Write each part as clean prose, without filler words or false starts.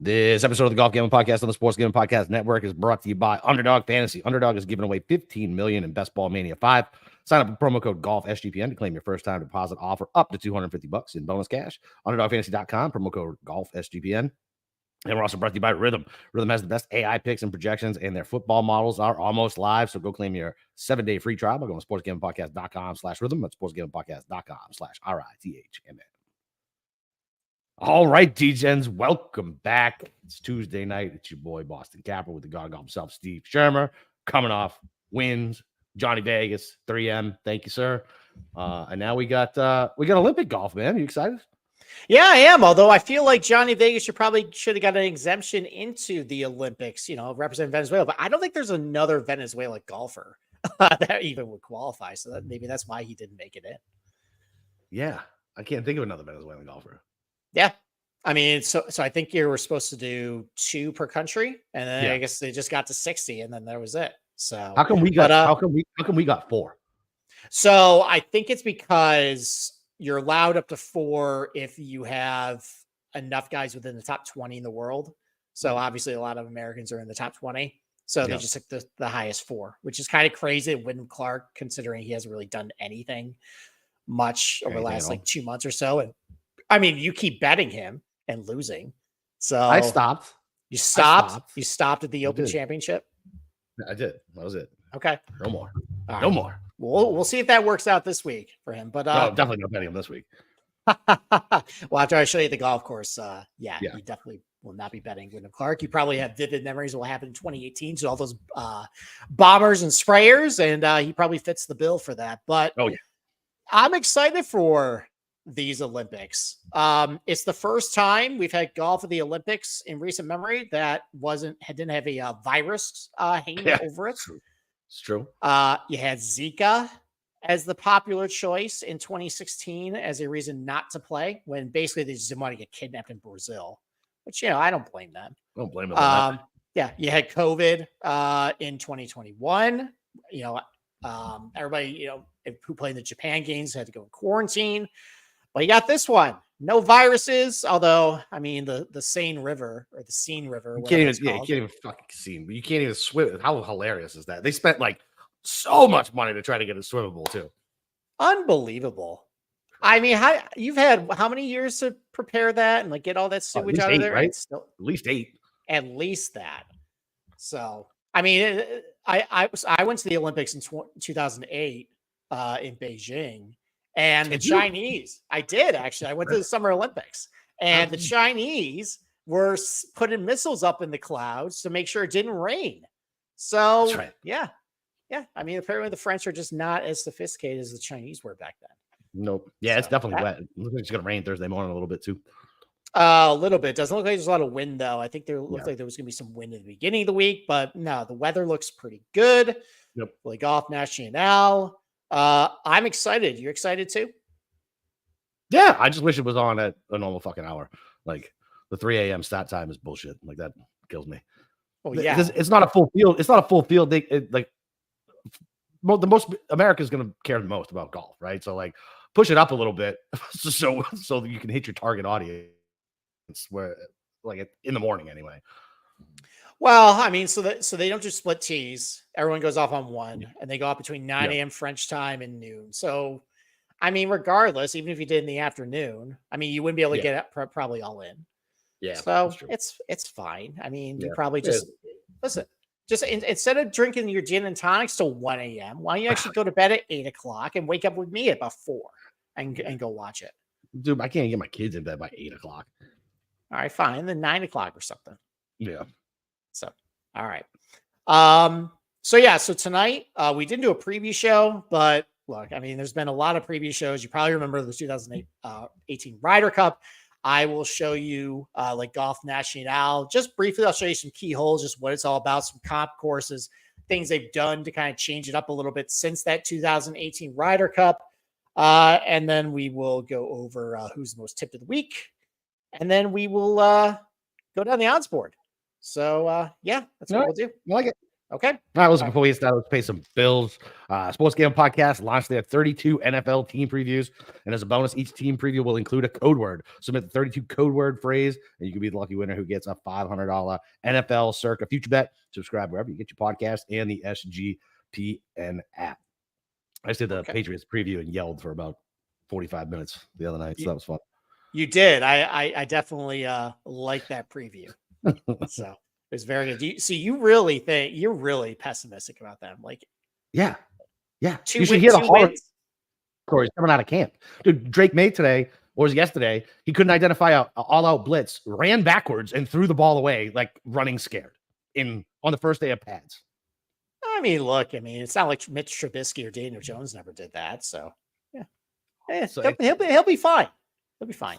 This episode of the Golf Gambling Podcast on the Sports Gambling Podcast Network is brought to you by Underdog Fantasy. Underdog is giving away $15 million in Best Ball Mania 5. Sign up with promo code GolfSGPN to claim your first time deposit offer up to $250 in bonus cash. UnderdogFantasy.com, promo code GolfSGPN. And we're also brought to you by Rhythm. Rhythm has the best AI picks and projections, and their football models are almost live. So go claim your 7-day free trial by going to sportsgamblingpodcast.com/rhythm. That's sportsgamblingpodcast.com/RITHMN. All right, D-Gens, welcome back. It's Tuesday night. It's your boy, Boston Capper, with the God himself, Steve Shermer, coming off wins. Johnny Vegas, 3M. Thank you, sir. And now we got Olympic golf, man. Are you excited? Yeah, I am. Although I feel like Johnny Vegas should have got an exemption into the Olympics, represent Venezuela. But I don't think there's another Venezuela golfer that even would qualify. So that maybe that's why he didn't make it in. Yeah, I can't think of another Venezuelan golfer. Yeah. I mean, so I think you were supposed to do 2 per country, and then I guess they just got to 60, and then that was it. So how come we got 4? So I think it's because you're allowed up to 4 if you have enough guys within the top 20 in the world. So obviously a lot of Americans are in the top 20. So they just took the highest 4, which is kind of crazy. Wyndham Clark, considering he hasn't really done anything much over the last 2 months or so. And I mean, you keep betting him and losing. So I stopped. You stopped? You stopped at the Open Championship? I did. That was it. Okay. No more. Right. No more. We'll see if that works out this week for him. But no, definitely not betting him this week. Well, after I show you the golf course, you definitely will not be betting Wyndham Clark. You probably have vivid memories of what happened in 2018. So all those bombers and sprayers, and he probably fits the bill for that. But I'm excited for these Olympics. It's the first time we've had golf at the Olympics in recent memory that didn't have a virus hanging over it. It's true. You had Zika as the popular choice in 2016 as a reason not to play, when basically they just didn't want to get kidnapped in Brazil, which, I don't blame them. I don't blame them on that. Yeah, you had COVID in 2021. Everybody, who played the Japan games had to go in quarantine. Well, you got this one. No viruses, although, I mean, the Seine River or the Seine River. You can't even fucking see. You can't even swim. How hilarious is that? They spent so much money to try to get a swimmable too. Unbelievable. I mean, you've had how many years to prepare that and get all that sewage out of there? Right? At least 8. At least that. So, I mean, I went to the Olympics in 2008 in Beijing. And the Chinese, I did actually. I went to the Summer Olympics, and the Chinese were putting missiles up in the clouds to make sure it didn't rain. So, yeah. I mean, apparently the French are just not as sophisticated as the Chinese were back then. Nope. Yeah, it's definitely wet. It looks like it's going to rain Thursday morning a little bit too. A little bit. Doesn't look like there's a lot of wind, though. I think there looked like there was going to be some wind at the beginning of the week, but no, the weather looks pretty good. Yep. Play Golf Nacional. I'm excited. You're excited too? Yeah, I just wish it was on at a normal fucking hour. The 3 a.m. start time is bullshit. That kills me. Oh yeah, it's not a full field. It's not a full field. The most America's going to care the most about golf, right? So push it up a little bit so that you can hit your target audience where in the morning anyway. Well, I mean, so they don't just split tees. Everyone goes off on one, and they go up between 9 a.m. French time and noon. So, I mean, regardless, even if you did in the afternoon, I mean, you wouldn't be able to get probably all in. Yeah. So it's fine. I mean, you probably just listen. Just instead of drinking your gin and tonics till 1 a.m., why don't you actually go to bed at 8 o'clock and wake up with me at about 4 and go watch it? Dude, I can't get my kids in bed by 8 o'clock. All right, fine. Then 9 o'clock or something. Yeah. So, all right. So tonight we didn't do a preview show, but look, I mean, there's been a lot of preview shows. You probably remember the 2018 Ryder Cup. I will show you Golf Nacional. Just briefly, I'll show you some key holes, just what it's all about, some comp courses, things they've done to kind of change it up a little bit since that 2018 Ryder Cup. And then we will go over who's the most tipped of the week. And then we will go down the odds board. So, that's what we'll do. I like it. Okay. All right, listen, before we start, let's pay some bills. Sports Gambling Podcast launched their 32 NFL team previews. And as a bonus, each team preview will include a code word. Submit the 32 code word phrase, and you can be the lucky winner who gets a $500 NFL Circa Future Bet. Subscribe wherever you get your podcast and the SGPN app. I just did the Patriots preview and yelled for about 45 minutes the other night, so that was fun. You did. I definitely like that preview. So it was very good. You really think you're really pessimistic about them? Like, yeah. You should hear hear the horror stories coming out of camp. Dude, Drake May today, or was it yesterday, he couldn't identify a all-out blitz, ran backwards and threw the ball away, like running scared on the first day of pads. I mean, look, it's not like Mitch Trubisky or Daniel Jones never did that. So yeah, he'll be fine. He'll be fine.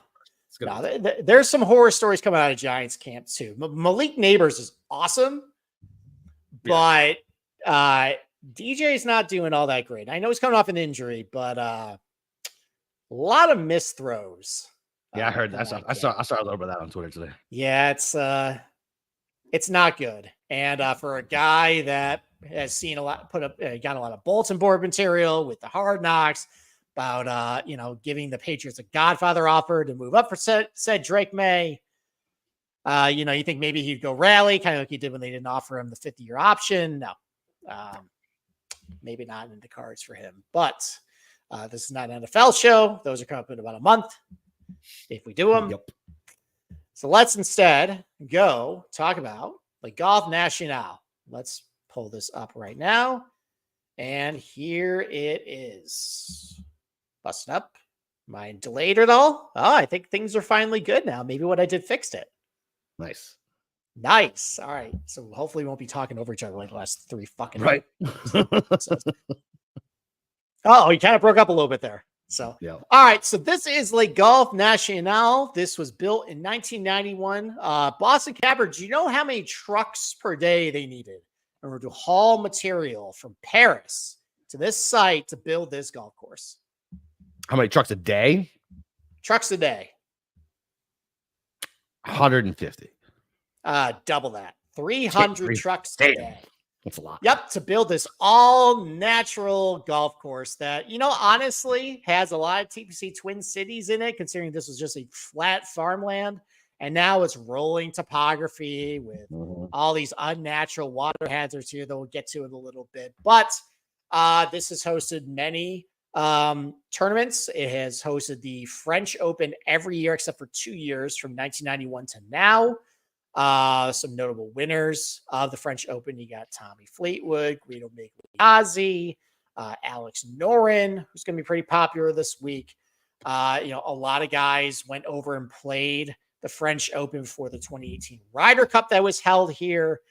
No, there's some horror stories coming out of Giants camp too. Malik Neighbors is awesome, but DJ's not doing all that great. I know he's coming off an injury, but a lot of missed throws. Yeah, I heard. I saw a little bit of that on Twitter today. Yeah, it's not good. And for a guy that has seen a lot, got a lot of bulletin board material with the Hard Knocks about giving the Patriots a Godfather offer to move up for said Drake May. You think maybe he'd go rally, kind of like he did when they didn't offer him the 50-year option. No, maybe not in the cards for him. But this is not an NFL show. Those are coming up in about a month if we do them. Yep. So let's instead go talk about the Golf National. Let's pull this up right now. And here it is. Busting up. Mine delayed at all? Oh, I think things are finally good now. Maybe what I did fixed it. Nice. All right. So hopefully we won't be talking over each other like the last 3 fucking right. Oh, he kind of broke up a little bit there. So, yeah. All right. So this is Le Golf National. This was built in 1991. Boston Capper, do you know how many trucks per day they needed in order to haul material from Paris to this site to build this golf course? How many trucks a day? Trucks a day. 150. Double that. 300 trucks a day. That's a lot. Yep, to build this all natural golf course that, honestly has a lot of TPC Twin Cities in it, considering this was just a flat farmland. And now it's rolling topography with all these unnatural water hazards here that we'll get to in a little bit. But this has hosted many tournaments. It has hosted the French Open every year except for 2 years from 1991 to now. Some notable winners of the French Open. You got Tommy Fleetwood, Guido Migliozzi, Alex Noren, who's going to be pretty popular this week. A lot of guys went over and played the French Open for the 2018 Ryder Cup that was held here,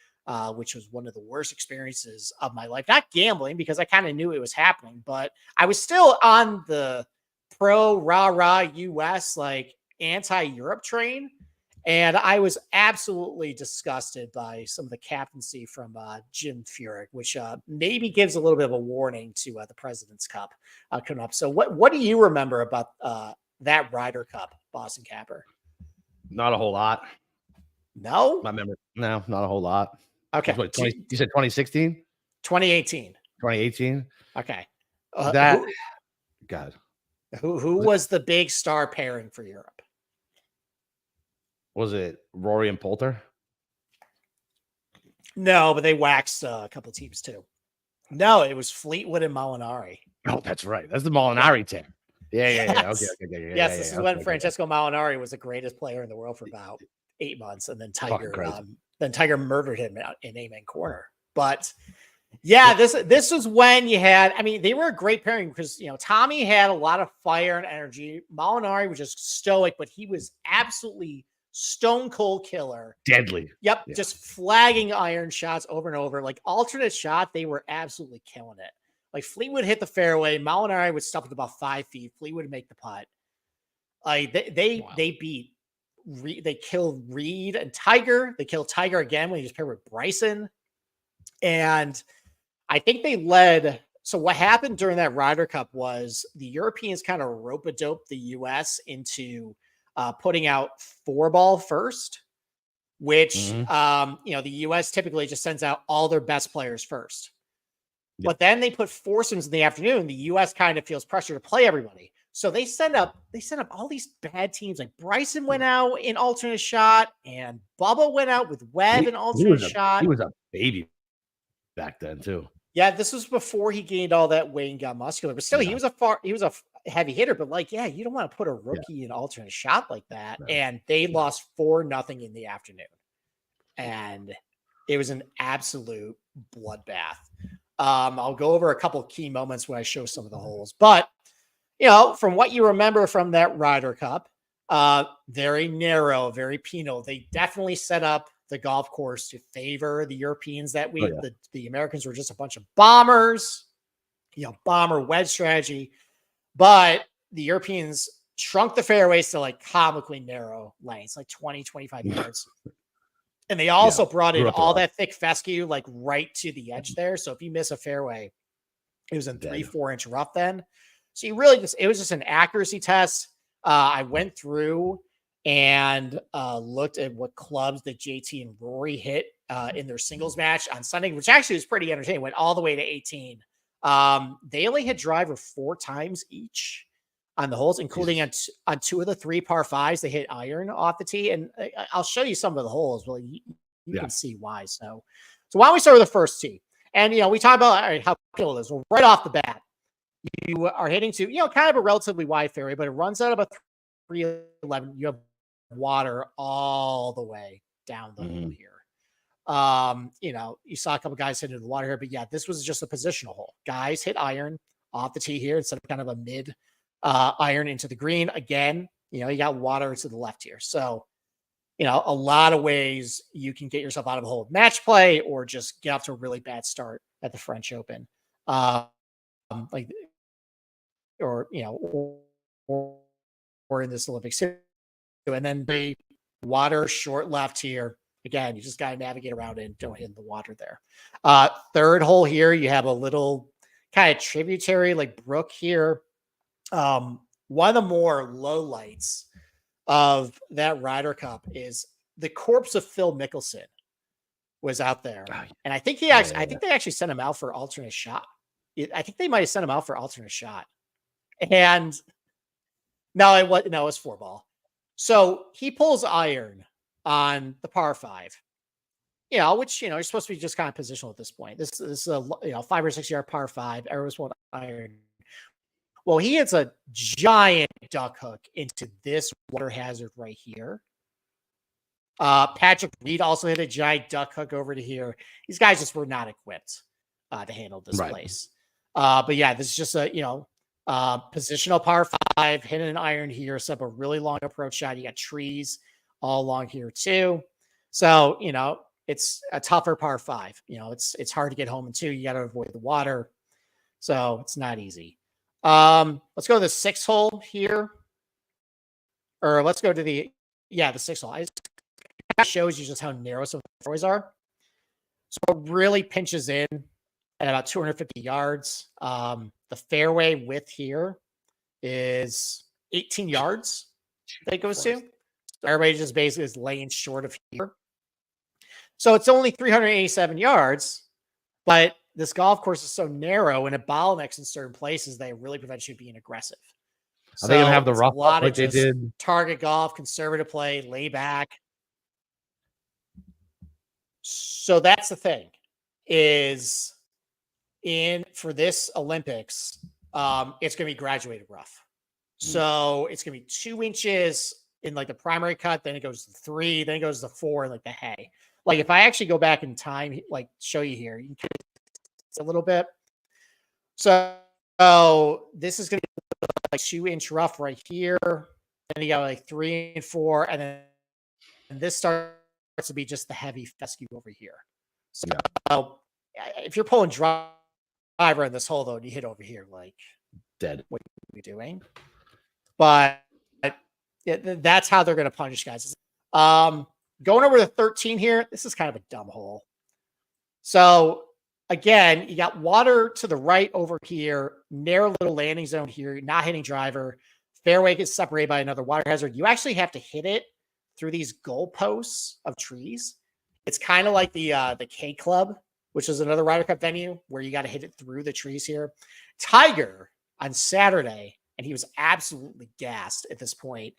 which was one of the worst experiences of my life. Not gambling, because I kind of knew it was happening, but I was still on the pro rah-rah US, like anti-Europe train. And I was absolutely disgusted by some of the captaincy from Jim Furyk, which maybe gives a little bit of a warning to the President's Cup coming up. So what do you remember about that Ryder Cup, Boston Capper? Not a whole lot. No? My memory. No, not a whole lot. Okay. You said 2016? 2018. 2018? Okay. God. Who was the big star pairing for Europe? Was it Rory and Poulter? No, but they waxed a couple teams too. No, it was Fleetwood and Molinari. Oh, that's right. That's the Molinari team. Yeah. Yes. Okay. Yes, this is when Francesco Molinari was the greatest player in the world for about 8 months, and then Tiger murdered him in Amen Corner. But yeah, this was when you had. I mean, they were a great pairing because Tommy had a lot of fire and energy. Molinari was just stoic, but he was absolutely stone cold killer. Deadly. Yep. Yeah. Just flagging iron shots over and over. Like alternate shot, they were absolutely killing it. Like Fleetwood hit the fairway. Molinari would stop at about 5 feet. Fleetwood would make the putt. They killed Reed and Tiger. They killed Tiger again when he was paired with Bryson. And I think they led. So what happened during that Ryder Cup was the Europeans kind of rope-a-dope the U.S. into putting out 4-ball first. which, the U.S. typically just sends out all their best players first. Yep. But then they put foursomes in the afternoon. The U.S. kind of feels pressure to play everybody. So they send up all these bad teams. Like Bryson went out in alternate shot, and Bubba went out with Webb in alternate shot. He was a baby back then too. Yeah, this was before he gained all that weight and got muscular. But still, he was a heavy hitter. But you don't want to put a rookie in alternate shot like that. No. And they lost 4-0 in the afternoon, and it was an absolute bloodbath. I'll go over a couple key moments when I show some of the holes, but from what you remember from that Ryder Cup, very narrow, very penal. They definitely set up the golf course to favor the Europeans that week. The Americans were just a bunch of bombers, bomber wedge strategy, but the Europeans shrunk the fairways to comically narrow lanes, 20, 25 yards. And they also brought in all that thick fescue, right to the edge there. So if you miss a fairway, it was in 3-4 inch rough then. So it was just an accuracy test. I went through and looked at what clubs that JT and Rory hit in their singles match on Sunday, which actually was pretty entertaining. Went all the way to 18. They only hit driver 4 times each on the holes, including on 2 of the 3 par 5s. They hit iron off the tee, and I'll show you some of the holes. Well, you can see why. So why don't we start with the first tee? And we talk about how cool it is. Well, right off the bat, you are hitting to kind of a relatively wide fairway, but it runs out about 311. You have water all the way down the hole here. You saw a couple guys hit into the water here, but this was just a positional hole. Guys hit iron off the tee here instead of kind of a mid iron into the green. Again, you got water to the left here. So, a lot of ways you can get yourself out of a hole with match play or just get off to a really bad start at the French Open. Or in this Olympics too. And then the water short left here. Again, you just got to navigate around it and don't hit the water there. Third hole here, you have a little kind of tributary brook here. One of the more low lights of that Ryder Cup is the corpse of Phil Mickelson was out there. And I think they actually sent him out for alternate shot. I think they might have sent him out for alternate shot. And no, it was 4-ball. So he pulls iron on the par 5, which, you're supposed to be just kind of positional at this point. This is a 5 or 6 yard par 5. Everyone's want iron. Well, he hits a giant duck hook into this water hazard right here. Patrick Reed also hit a giant duck hook over to here. These guys just were not equipped to handle this place. But this is just a, positional par 5, hitting an iron here, set up a really long approach shot. You got trees all along here too. So, it's a tougher par 5. It's hard to get home in 2. You got to avoid the water. So it's not easy. Let's go to the 6th hole here. Or let's go to the 6th hole. It shows you just how narrow some of the fairways are. So it really pinches in at about 250 yards. The fairway width here is 18 yards that it goes to. So everybody just basically is laying short of here. So it's only 387 yards, but this golf course is so narrow and it bottlenecks in certain places that it really prevents you being aggressive. Are they going to have the rough like they did? Target golf, conservative play, lay back. So that's the thing is for this Olympics, it's going to be graduated rough. So it's going to be 2 inches in the primary cut, then it goes to 3, then it goes to 4 in the hay. If I actually go back in time, show you here, you can a little bit. So this is going to be 2 inch rough right here. Then you got 3 and 4, and then this starts to be just the heavy fescue over here. So if you're pulling driver in this hole though, and you hit over here, dead. What are we doing? But that's how they're going to punish guys. Going over to 13 here, this is kind of a dumb hole. So again, you got water to the right over here, narrow little landing zone here, not hitting driver. Fairway gets separated by another water hazard. You actually have to hit it through these goalposts of trees. It's kind of like the K Club, which is another Ryder Cup venue where you got to hit it through the trees here. Tiger on Saturday, and he was absolutely gassed at this point,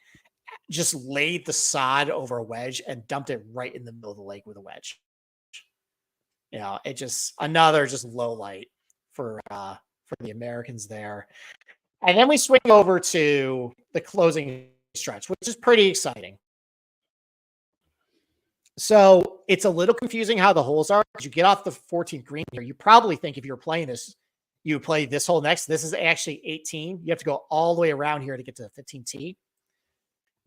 just laid the sod over a wedge and dumped it right in the middle of the lake with a wedge. You know, it just another just low light for the Americans there. And then we swing over to the closing stretch, which is pretty exciting. So it's a little confusing how the holes are. As you get off the 14th green here, you probably think if you were playing this, you would play this hole next. This is actually 18. You have to go all the way around here to get to the 15T.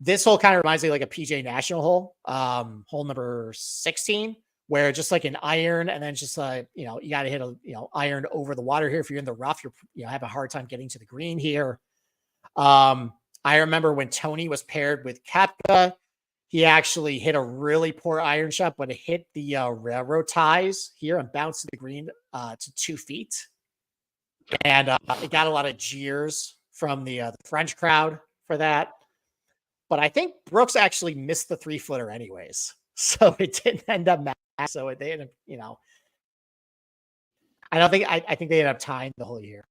This hole kind of reminds me like a PGA National hole, hole number 16, where just like an iron, and then just you know, you got to hit a iron over the water here. If you're in the rough, you have a hard time getting to the green here. I remember when Tony was paired with Koepka, he actually hit a really poor iron shot, but it hit the railroad ties here and bounced to the green to 2 feet. And it got a lot of jeers from the French crowd for that. But I think Brooks actually missed the 3-footer anyways. So it didn't end up matching. So they ended up, you know, I think they ended up tying the whole year.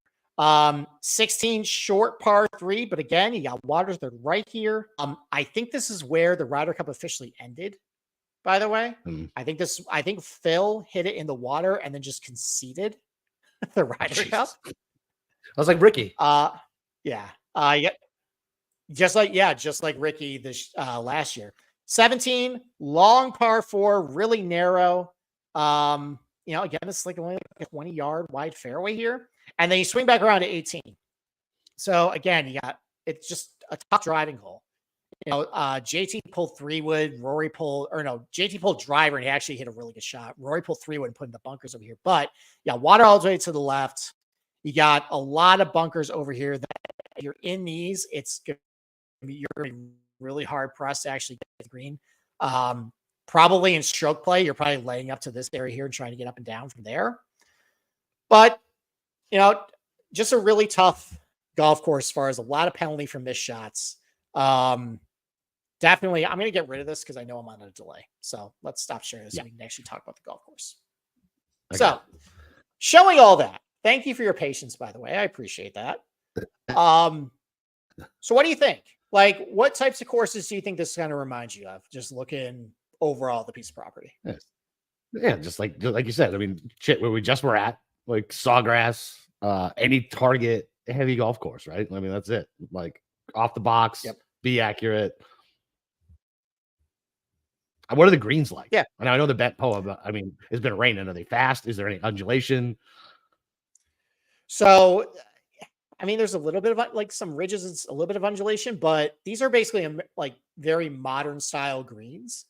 16 short par 3, but again, you got water third right here. I think this is where the Ryder Cup officially ended, by the way. I think Phil hit it in the water and then just conceded the Ryder Cup. I was like Ricky. Yeah. Just like Ricky this last year. 17, long par 4, really narrow. You know, again, it's like only like a 20-yard wide fairway here. And then you swing back around to 18. So again, it's just a tough driving hole. You know, JT pulled 3-wood, JT pulled driver, and he actually hit a really good shot. Rory pulled 3-wood and put in the bunkers over here. But yeah, water all the way to the left. You got a lot of bunkers over here that you're in these. You're going to be really hard pressed to actually get the green. Probably in stroke play, you're probably laying up to this area here and trying to get up and down from there. But, you know, just a really tough golf course as far as a lot of penalty for missed shots. Definitely, I'm going to get rid of this because I know I'm on a delay. So let's stop sharing this so we can actually talk about the golf course. Okay. So showing all that, thank you for your patience, by the way. I appreciate that. So what do you think? Like, what types of courses do you think this kind of reminds you of? Just looking overall at the piece of property. Yeah, just like you said. I mean, shit, where we just were at, like Sawgrass, any target heavy golf course, right? I mean, that's it. Like off the box, be accurate. What are the greens like? Yeah, and I know the Bet Poa, but I mean, it's been raining. Are they fast? Is there any undulation? So, I mean, there's a little bit of like some ridges, it's a little bit of undulation, but these are basically like very modern style greens.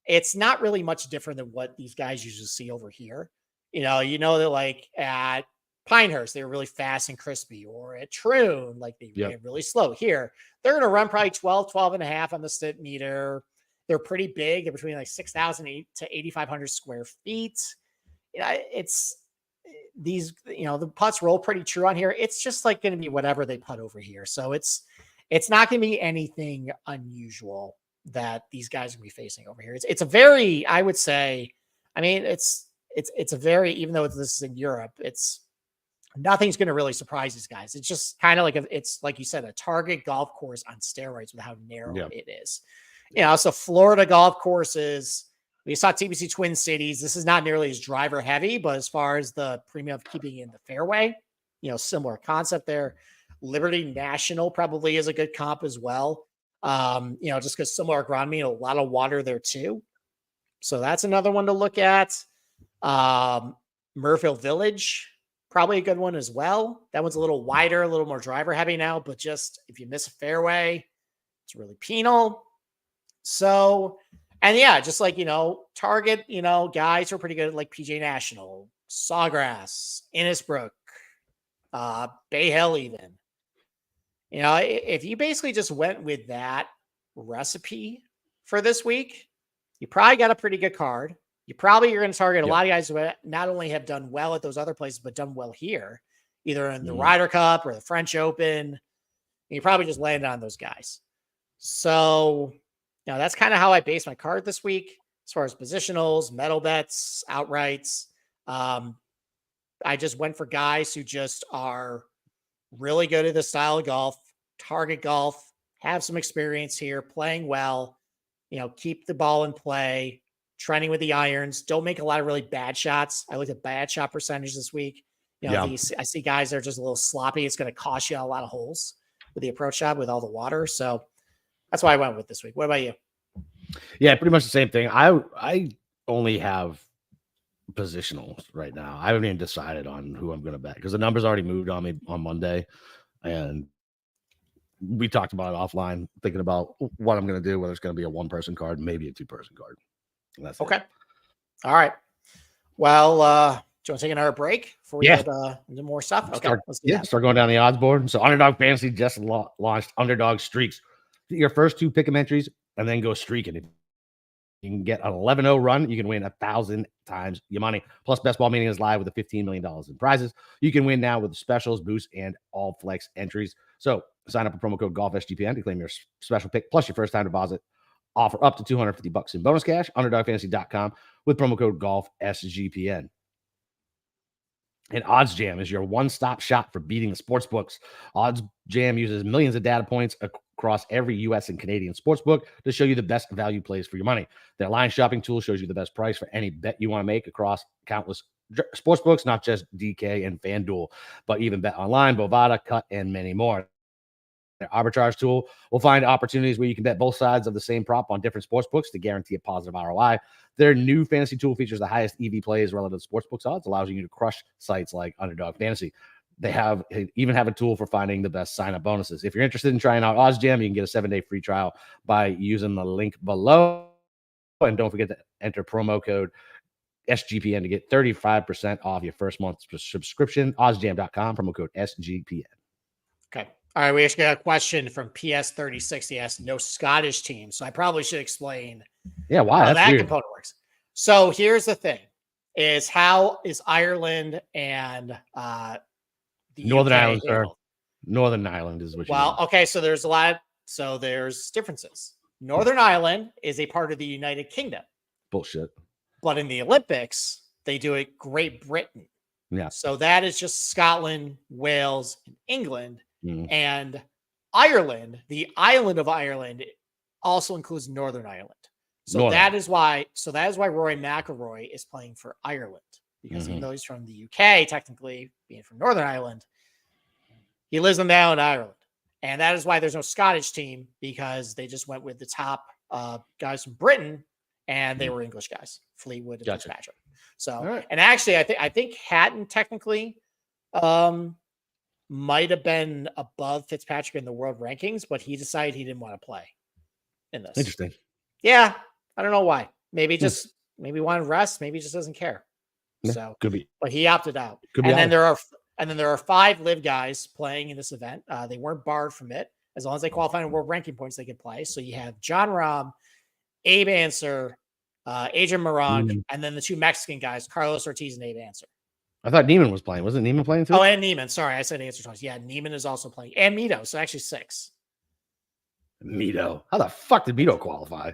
It's not really much different than what these guys usually see over here. You know that like at Pinehurst, they were really fast and crispy, or at Troon, like they ran really slow. Here, they're going to run probably 12 and a half on the Stitt meter. They're pretty big. They're between like 6,000 to 8,500 square feet. You know, it's these, you know, the putts roll pretty true on here. It's just like going to be whatever they putt over here. So it's not going to be anything unusual that these guys are going to be facing over here. It's a very, I would say, I mean, it's a very, even though this is in Europe, nothing's going to really surprise these guys. It's just kind of like it's like you said, a target golf course on steroids with how narrow it is. You know, so Florida golf courses, we saw TPC Twin Cities. This is not nearly as driver heavy, but as far as the premium of keeping in the fairway, you know, similar concept there. Liberty National probably is a good comp as well. You know, just because similar agronomy, a lot of water there too. So that's another one to look at. Murrayfield Village, probably a good one as well. That one's a little wider, a little more driver heavy now, but just if you miss a fairway, it's really penal. So, and yeah, just like, you know, target, you know, guys who are pretty good at like PGA National, Sawgrass, Innisbrook, Bay Hill even. You know, if you basically just went with that recipe for this week, you probably got a pretty good card. You're going to target a lot of guys who not only have done well at those other places, but done well here, either in the Ryder Cup or the French Open. You probably just landed on those guys. So Now that's kind of how I base my card this week as far as positionals, metal bets, outrights. I just went for guys who just are really good at the style of golf, target golf, have some experience here, playing well, keep the ball in play, trending with the irons, don't make a lot of really bad shots. I looked at bad shot percentage this week. I see guys that are just a little sloppy. It's going to cost you a lot of holes with the approach shot with all the water. So that's why I went with this week. What about you? Yeah, pretty much the same thing. I only have positionals right now. I haven't even decided on who I'm going to bet because the numbers already moved on me on Monday, and we talked about it offline, thinking about what I'm going to do, whether it's going to be a 1-person card, maybe a 2-person card. That's okay. It. All right. Well, do you want to take another break before we get into more stuff? Okay. Start going down the odds board. So Underdog Fantasy just launched Underdog Streaks. Your first 2 pick'em entries and then go streaking. If you can get an 11-0 run, you can win 1,000 times your money. Plus, Best Ball Mania is live with $15 million in prizes. You can win now with specials, boosts, and all flex entries. So sign up with promo code GolfSGPN to claim your special pick plus your first-time deposit. Offer up to $250 in bonus cash. UnderdogFantasy.com with promo code GolfSGPN. And Odds Jam is your one-stop shop for beating the sports books. Odds Jam uses millions of data points across every U.S. and Canadian sportsbook to show you the best value plays for your money. Their line shopping tool shows you the best price for any bet you want to make across countless sportsbooks, not just DK and FanDuel, but even Bet Online, Bovada, Cut, and many more. Their arbitrage tool will find opportunities where you can bet both sides of the same prop on different sportsbooks to guarantee a positive ROI. Their new fantasy tool features the highest EV plays relative to sportsbooks odds, allows you to crush sites like Underdog Fantasy. They even have a tool for finding the best sign-up bonuses. If you're interested in trying out OddsJam, you can get a 7-day free trial by using the link below. And don't forget to enter promo code SGPN to get 35% off your first month's subscription. OddsJam.com, promo code SGPN. Okay. All right, we actually got a question from PS36. He asked no Scottish team. So I probably should explain why how that component works. So here's the thing, is how is Ireland and the Northern UK Ireland, handled? sir. Northern Ireland is what you mean. Okay, so there's differences. Northern Ireland is a part of the United Kingdom. Bullshit. But in the Olympics, they do it Great Britain. Yeah. So that is just Scotland, Wales, and England. And Ireland, the island of Ireland, also includes Northern Ireland. So that is why Rory McIlroy is playing for Ireland, because even though he's from the UK, technically being from Northern Ireland, he lives in the island of Ireland. And that is why there's no Scottish team, because they just went with the top guys from Britain, and they were English guys, Fleetwood and Fitzpatrick. So, and actually, I think Hatton technically might have been above Fitzpatrick in the world rankings, but he decided he didn't want to play in this. Interesting. Yeah. I don't know why. Maybe maybe wanted rest. Maybe he just doesn't care. So could be, but he opted out. Then there are 5 live guys playing in this event. They weren't barred from it. As long as they qualify in world ranking points, they could play. So you have John Rahm, Abe Answer, Adrian Moran, and then the 2 Mexican guys, Carlos Ortiz and Abe Answer. I thought Neiman was playing. Wasn't Neiman playing too? Oh, and Neiman. Sorry, I said Answer twice. Yeah, Neiman is also playing. And Mito. So actually 6. Mito. How the fuck did Mito qualify?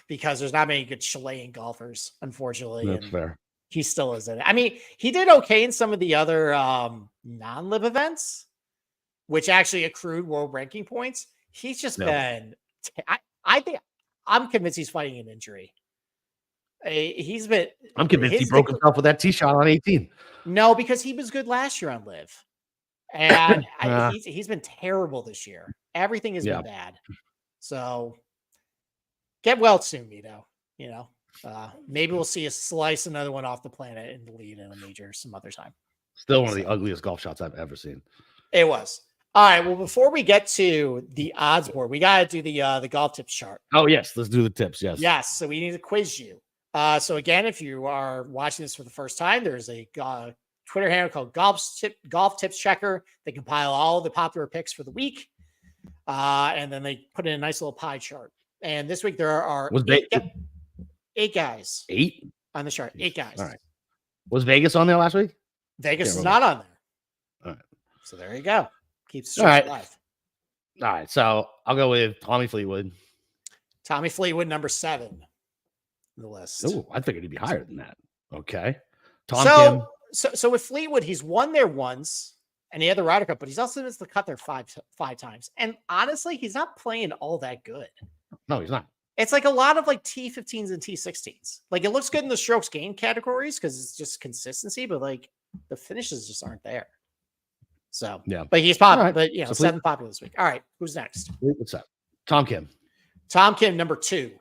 Because there's not many good Chilean golfers, unfortunately. That's fair. He still isn't. I mean, he did okay in some of the other non-live events, which actually accrued world ranking points. He's just been. I think I'm convinced he's fighting an injury. He's been. I'm convinced he broke himself with that tee shot on 18. No, because he was good last year on live, and he's been terrible this year. Everything has been bad. So get well soon, Mito. Maybe we'll see a slice another one off the planet in the lead in a major some other time. Still one of the ugliest golf shots I've ever seen. It was. All right. Well, before we get to the odds board, we got to do the golf tips chart. Oh, yes. Let's do the tips. Yes. Yes. So we need to quiz you. So again, if you are watching this for the first time, there's a Twitter handle called Golf Tips Checker. They compile all the popular picks for the week. And then they put in a nice little pie chart. And this week there are 8 guys. 8 on the chart. 8 guys. All right. Was Vegas on there last week? Vegas is not on there. All right. So there you go. Keeps the alive. All right. So I'll go with Tommy Fleetwood. Tommy Fleetwood, number 7 on the list. Oh, I figured he'd be higher than that. Okay. Tom Kim. So with Fleetwood, he's won there once and he had the Ryder Cup, but he's also missed the cut there five times. And honestly, he's not playing all that good. No, he's not. It's like a lot of like T15s and T16s. Like it looks good in the strokes gained categories because it's just consistency, but like the finishes just aren't there. So yeah, but he's popular. Right. But you know, 7th popular this week. All right, who's next? What's up? Tom Kim. Tom Kim, number 2.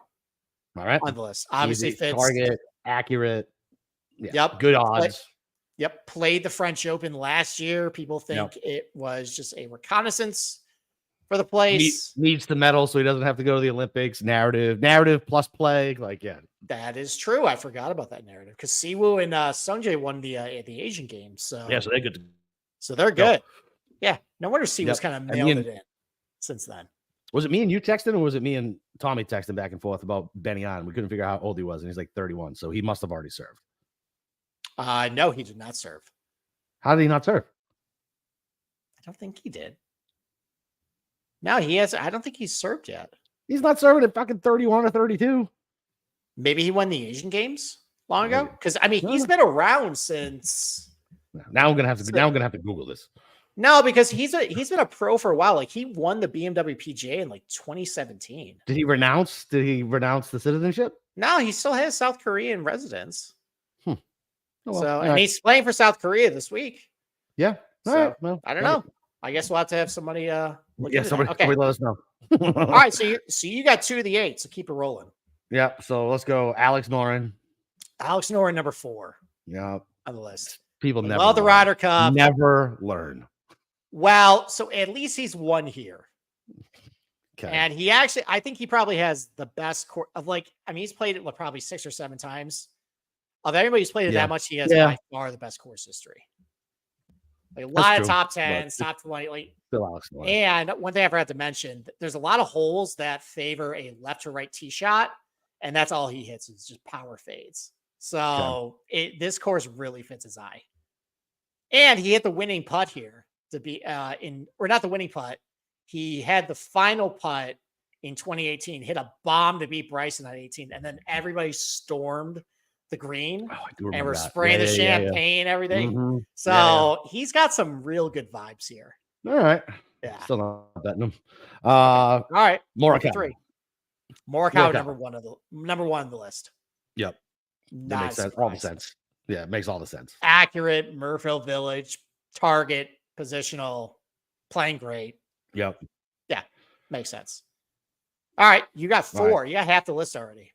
All right, on the list. Obviously, fits target, accurate. Yeah. Yep, good odds. Played the French Open last year. People think it was just a reconnaissance for the place. Needs the medal so he doesn't have to go to the Olympics. Narrative plus play. Like, yeah. That is true. I forgot about that narrative because Siwoo and Sungjae won the Asian Games. So yeah, so they're good. So they're good. Yeah. No wonder Siwoo's kind of mailed it in since then. Was it me and you texting, or was it me and Tommy texting back and forth about Benny On? We couldn't figure out how old he was, and he's like 31, so he must have already served. No, he did not serve. How did he not serve? I don't think he did. No, he has. I don't think he's served yet. He's not serving at fucking 31 or 32. Maybe he won the Asian Games long ago. Because I mean, he's been around since. Now I'm gonna have to Google this. No, because he's been a pro for a while. Like he won the BMW PGA in like 2017. Did he renounce the citizenship? No, he still has South Korean residence. Oh, well, so and he's playing for South Korea this week. Yeah. All right. Well, I don't know. I guess we'll have to have somebody somebody let us know. All right, so you got 2 of the 8, so keep it rolling. Yeah, so let's go Alex Noren. Alex Noren, number 4. Yeah. On the list. People never the Ryder Cup. Never learn. Well, so at least he's won here. Okay. And he actually, I think he probably has the best course of he's played it probably 6 or 7 times. Of anybody who's played it that much, he has by far the best course history. Like a lot of top 10s, top 20. And one thing I forgot to mention, there's a lot of holes that favor a left to right tee shot, and that's all he hits is just power fades. So this course really fits his eye. And he hit the winning putt here to be not the winning putt. He had the final putt in 2018, hit a bomb to beat Bryson at 18, and then everybody stormed the green and we're spraying the champagne, everything. Mm-hmm. So he's got some real good vibes here. All right. Yeah. Still not betting him. All right. Morikawa. 3. Morikawa, number one on the list. Yep. That makes sense. All the sense. Yeah, it makes all the sense. Accurate, Murrayfield Village, target, positional, playing great. Yep. Yeah, makes sense. All right, you got 4. Right. You got half the list already.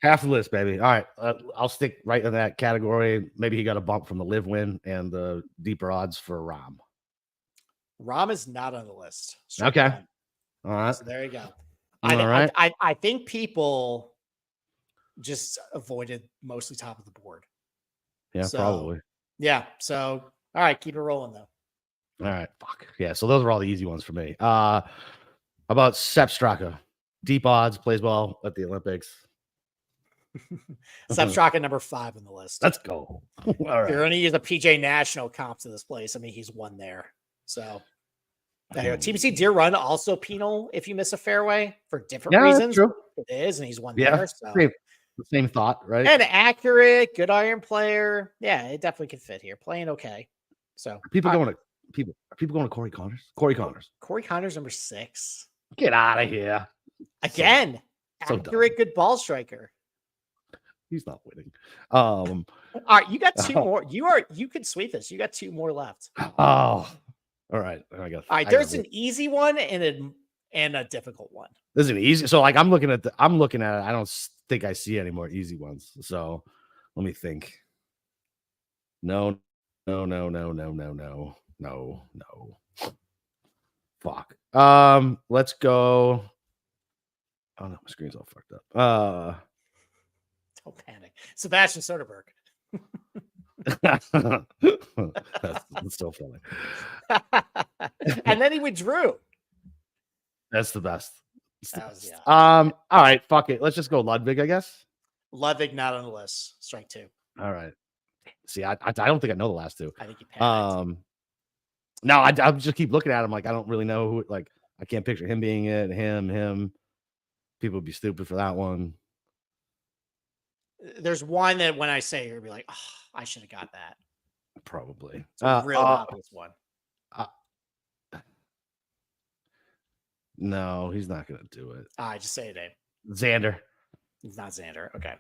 Half the list, baby. All right, I'll stick right in that category. Maybe he got a bump from the live win and the deeper odds for Rahm. Rahm is not on the list. Okay. All right. So there you go. I think people just avoided mostly top of the board. Yeah, probably. Yeah. So, all right, keep it rolling though. All right. Fuck. Yeah. So those are all the easy ones for me. About Sepp Straka, deep odds, plays well at the Olympics. Sepp Straka, number 5 on the list. Let's go. All right. You're going to use a PJ National comp to this place. I mean, he's won there. So, TPC Deer Run also penal if you miss a fairway for different reasons. True. It is, and he's won there. So. Same thought, right? And accurate, good iron player. Yeah, it definitely could fit here. Playing okay. So are people going to Corey Connors? Corey Connors, number 6. Get out of here. Again, accurate, good ball striker. He's not winning. All right, you got 2 more. You could sweep this. You got 2 more left. Oh, all right. All right, there's an easy one and a difficult one. This is an easy. So I'm looking at it. I don't think I see any more easy ones. So let me think. No. Fuck. Let's go. Oh no, my screen's all fucked up. Don't panic. Sebastian Soderberg. That's so funny. And then he withdrew. That's the best. All right, fuck it. Let's just go Ludwig, I guess. Ludwig not on the list. Strike 2. All right. See, I don't think I know the last 2. I think you panicked. No, I just keep looking at him like I don't really know who. Like I can't picture him being it. Him. People would be stupid for that one. There's one that when I say it, you'll be like, oh, I should have got that. Probably. It's a real obvious one. No, he's not going to do it. I just say it, Dave. Xander. It's not Xander. Okay.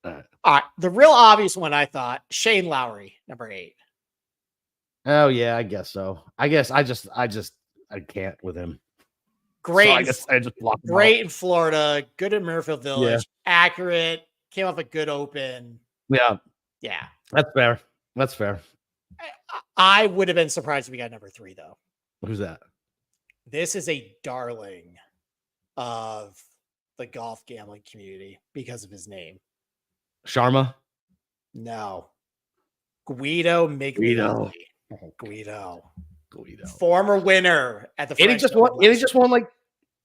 All right. The real obvious one, I thought, Shane Lowry, number 8. Oh yeah, I guess so. I guess I can't with him. Great. So I guess I just blocked him great out. in Florida. Good in Murrayfield Village. Accurate. Came off a good open. Yeah. Yeah. That's fair. That's fair. I would have been surprised if we got number 3, though. Who's that? This is a darling of the golf gambling community because of his name. Sharma? No. Guido Miglioli. Guido. Former winner at the And he just won like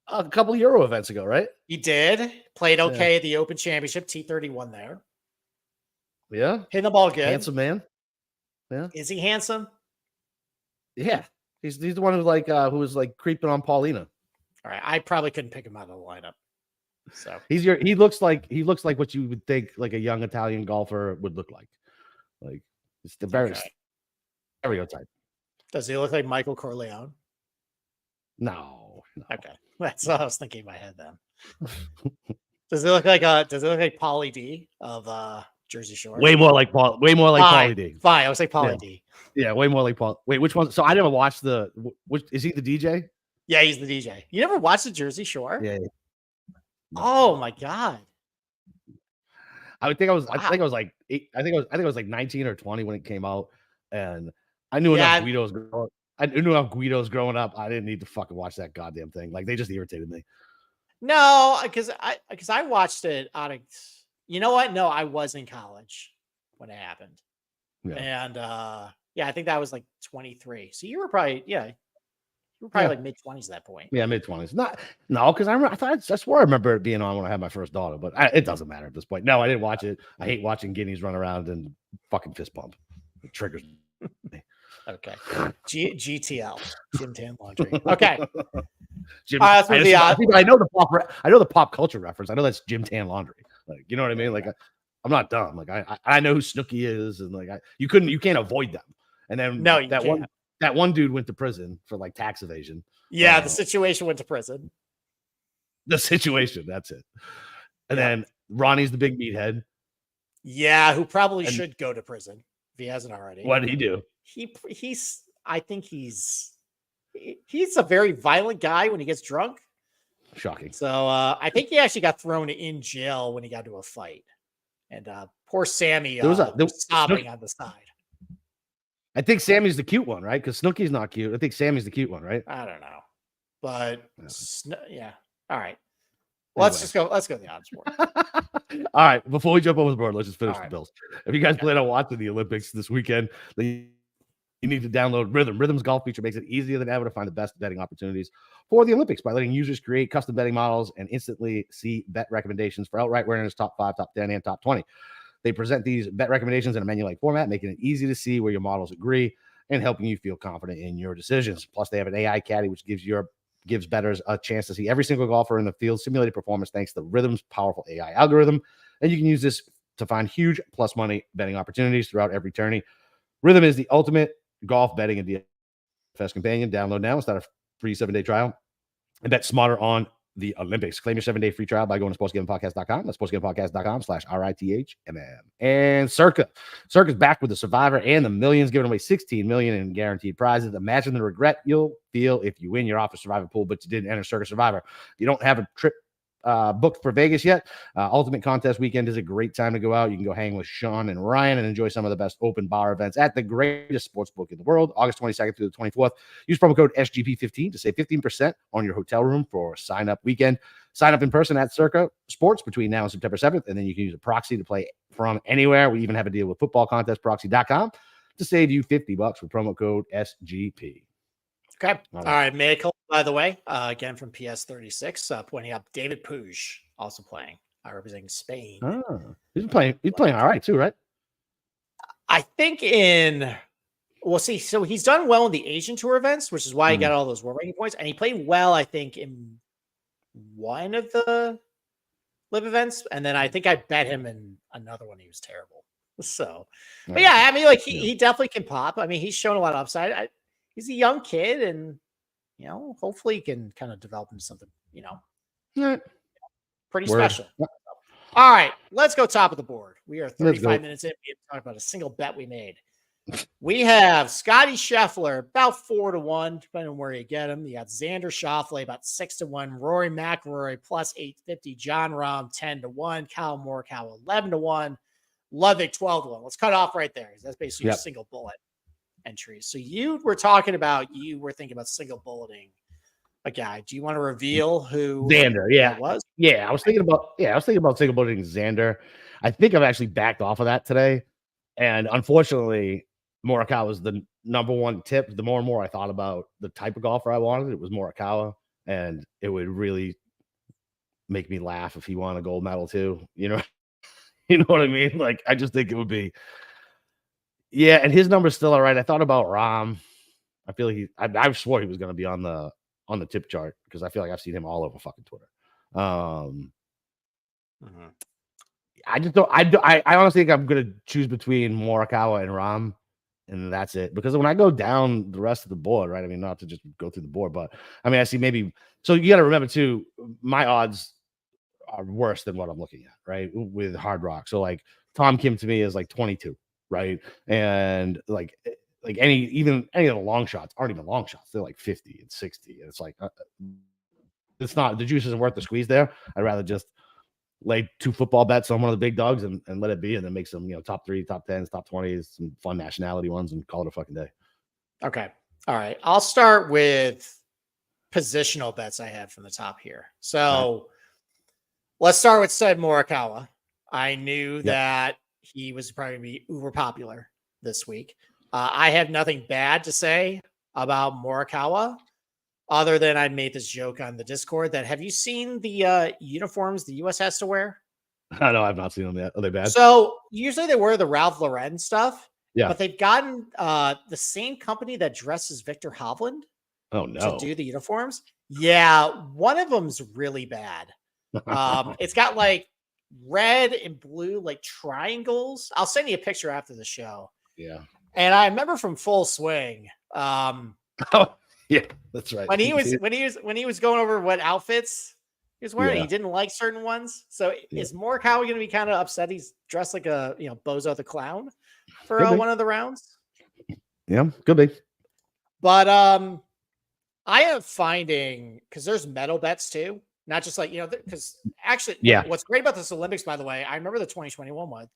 a couple of Euro events ago, right? He did. Played okay at the Open Championship. T31 there. Yeah. Hitting the ball good. Handsome man. Yeah. Is he handsome? Yeah. He's the one who was creeping on Paulina. All right. I probably couldn't pick him out of the lineup. So he looks like what you would think like a young Italian golfer would look like. Like it's the very stereotype. Does he look like Michael Corleone? No. Okay. That's what I was thinking in my head then. Does it look like Pauly D of Jersey Shore? Way more like Pauly D. Fine, I would say Pauly D. Yeah, way more like Paul. Wait, which one? So I never watched which is he the DJ? Yeah, he's the DJ. You never watched the Jersey Shore? Yeah. Oh my God. I think I was like 8, I think I was like 19 or 20 when it came out, and I knew enough Guidos. I knew enough Guidos growing up. I didn't need to fucking watch that goddamn thing. Like they just irritated me. No, because I watched it out of. You know what? No, I was in college when it happened, and I think that was like 23. So you were probably like mid 20s at that point. Yeah, mid 20s. Because I swore I remember it being on when I had my first daughter, but it doesn't matter at this point. No, I didn't watch it. I hate watching guineas run around and fucking fist bump. It triggers me. Okay. GTL. Gym Tan Laundry. Okay. I know the pop culture reference. I know that's Gym Tan Laundry. Like, you know what I mean? Like, I'm not dumb. Like, I know who Snooki is, and like, you can't avoid them. And then that one dude went to prison for like tax evasion. Yeah, the situation went to prison. The situation, that's it. And then Ronnie's the big meathead. Yeah, who probably should go to prison if he hasn't already. What did he do? I think he's a very violent guy when he gets drunk. Shocking. So I think he actually got thrown in jail when he got into a fight. And poor Sammy was sobbing on the side. I think Sammy's the cute one, right? Because Snooki's not cute. I think Sammy's the cute one, right? I don't know. But yeah. All right. Well, let's go to the odds board. All right. Before we jump over the board, let's just finish the Bills. If you guys plan on watching the Olympics this weekend, then you need to download Rhythm. Rhythm's golf feature makes it easier than ever to find the best betting opportunities for the Olympics by letting users create custom betting models and instantly see bet recommendations for outright winners, top 5, top 10, and top 20. They present these bet recommendations in a menu-like format, making it easy to see where your models agree and helping you feel confident in your decisions. Plus, they have an AI caddy, which gives bettors a chance to see every single golfer in the field simulated performance thanks to Rhythm's powerful AI algorithm. And you can use this to find huge plus money betting opportunities throughout every tourney. Rhythm is the ultimate golf betting and DFS companion. Download now and start a free 7-day trial and bet smarter on the Olympics. Claim your 7-day free trial by going to sportsgamblingpodcast.com. That's sportsgamblingpodcast.com/RITHMM. And Circa's back with the Survivor and the Millions, giving away $16 million in guaranteed prizes. Imagine the regret you'll feel if you win your office Survivor pool, but you didn't enter Circa Survivor. If you don't have a trip booked for Vegas yet, Ultimate Contest Weekend is a great time to go out. You can go hang with Sean and Ryan and enjoy some of the best open bar events at the greatest sports book in the world, August 22nd through the 24th. Use promo code SGP15 to save 15% on your hotel room for a sign-up weekend. Sign up in person at Circa Sports between now and September 7th, and then you can use a proxy to play from anywhere. We even have a deal with footballcontestproxy.com to save you $50 with promo code SGP. Okay. All right. Miracle, by the way, again from PS36, pointing out David Puig also playing, representing Spain. Oh, he's playing all right too, right? I think so he's done well in the Asian Tour events, which is why he got all those world ranking points, and he played well, I think, in one of the live events, and then I think I bet him in another one. He was terrible. So, but yeah, I mean, like he definitely can pop. I mean, he's shown a lot of upside. He's a young kid, and hopefully he can kind of develop into something, pretty special. All right, let's go top of the board. We are 35 minutes in. We have talked about a single bet we made. We have Scotty Scheffler about 4-1, depending on where you get him. You got Xander Schauffele about 6-1, Rory McIlroy plus 850, Jon Rahm 10-1, Kyle Morikawa 11-1, Ludwig 12-1. Let's cut off right there. That's basically your single bullet entries. So you were thinking about single bulleting a guy. Do you want to reveal who Xander? Yeah, was? Yeah, I was thinking about single bulleting Xander. I think I've actually backed off of that today, and unfortunately, Morikawa was the number one tip. The more and more I thought about the type of golfer I wanted, it was Morikawa, and it would really make me laugh if he won a gold medal too. You know what I mean? Like, I just think it would be, and his number's still all right. I thought about Rahm. I feel like I swore he was going to be on the tip chart because I feel like I've seen him all over fucking Twitter. I just don't. I honestly think I'm going to choose between Morikawa and Rahm. And that's it. Because when I go down the rest of the board, right? I mean, not to just go through the board, but I mean, I see maybe. So you got to remember too, my odds are worse than what I'm looking at, right? With Hard Rock. So like Tom Kim to me is like 22, right? And like any of the long shots aren't even long shots. They're like 50 and 60. And it's like, it's not, the juice isn't worth the squeeze there. I'd rather just lay 2 football bets on one of the big dogs and let it be, and then make some, top 3, top 10s, top 20s, some fun nationality ones, and call it a fucking day. Okay. All right. I'll start with positional bets I had from the top here. So let's start with Stud Morikawa. I knew that he was probably going to be uber popular this week. I have nothing bad to say about Morikawa, other than I made this joke on the Discord that, have you seen the uniforms the U.S. has to wear? I know, I've not seen them yet. Are they bad? So usually they wear the Ralph Lauren stuff. Yeah. But they've gotten the same company that dresses Victor Hovland to do the uniforms. Yeah, one of them's really bad. It's got like red and blue like triangles. I'll send you a picture after the show. Yeah. And I remember from Full Swing. Yeah, that's right. When he was going over what outfits he was wearing, he didn't like certain ones. So is Morikawa going to be kind of upset he's dressed like a Bozo the Clown for one of the rounds? Yeah, could be. But I am finding, because there's medal bets too, not just like because actually, what's great about this Olympics, by the way, I remember the 2021 one.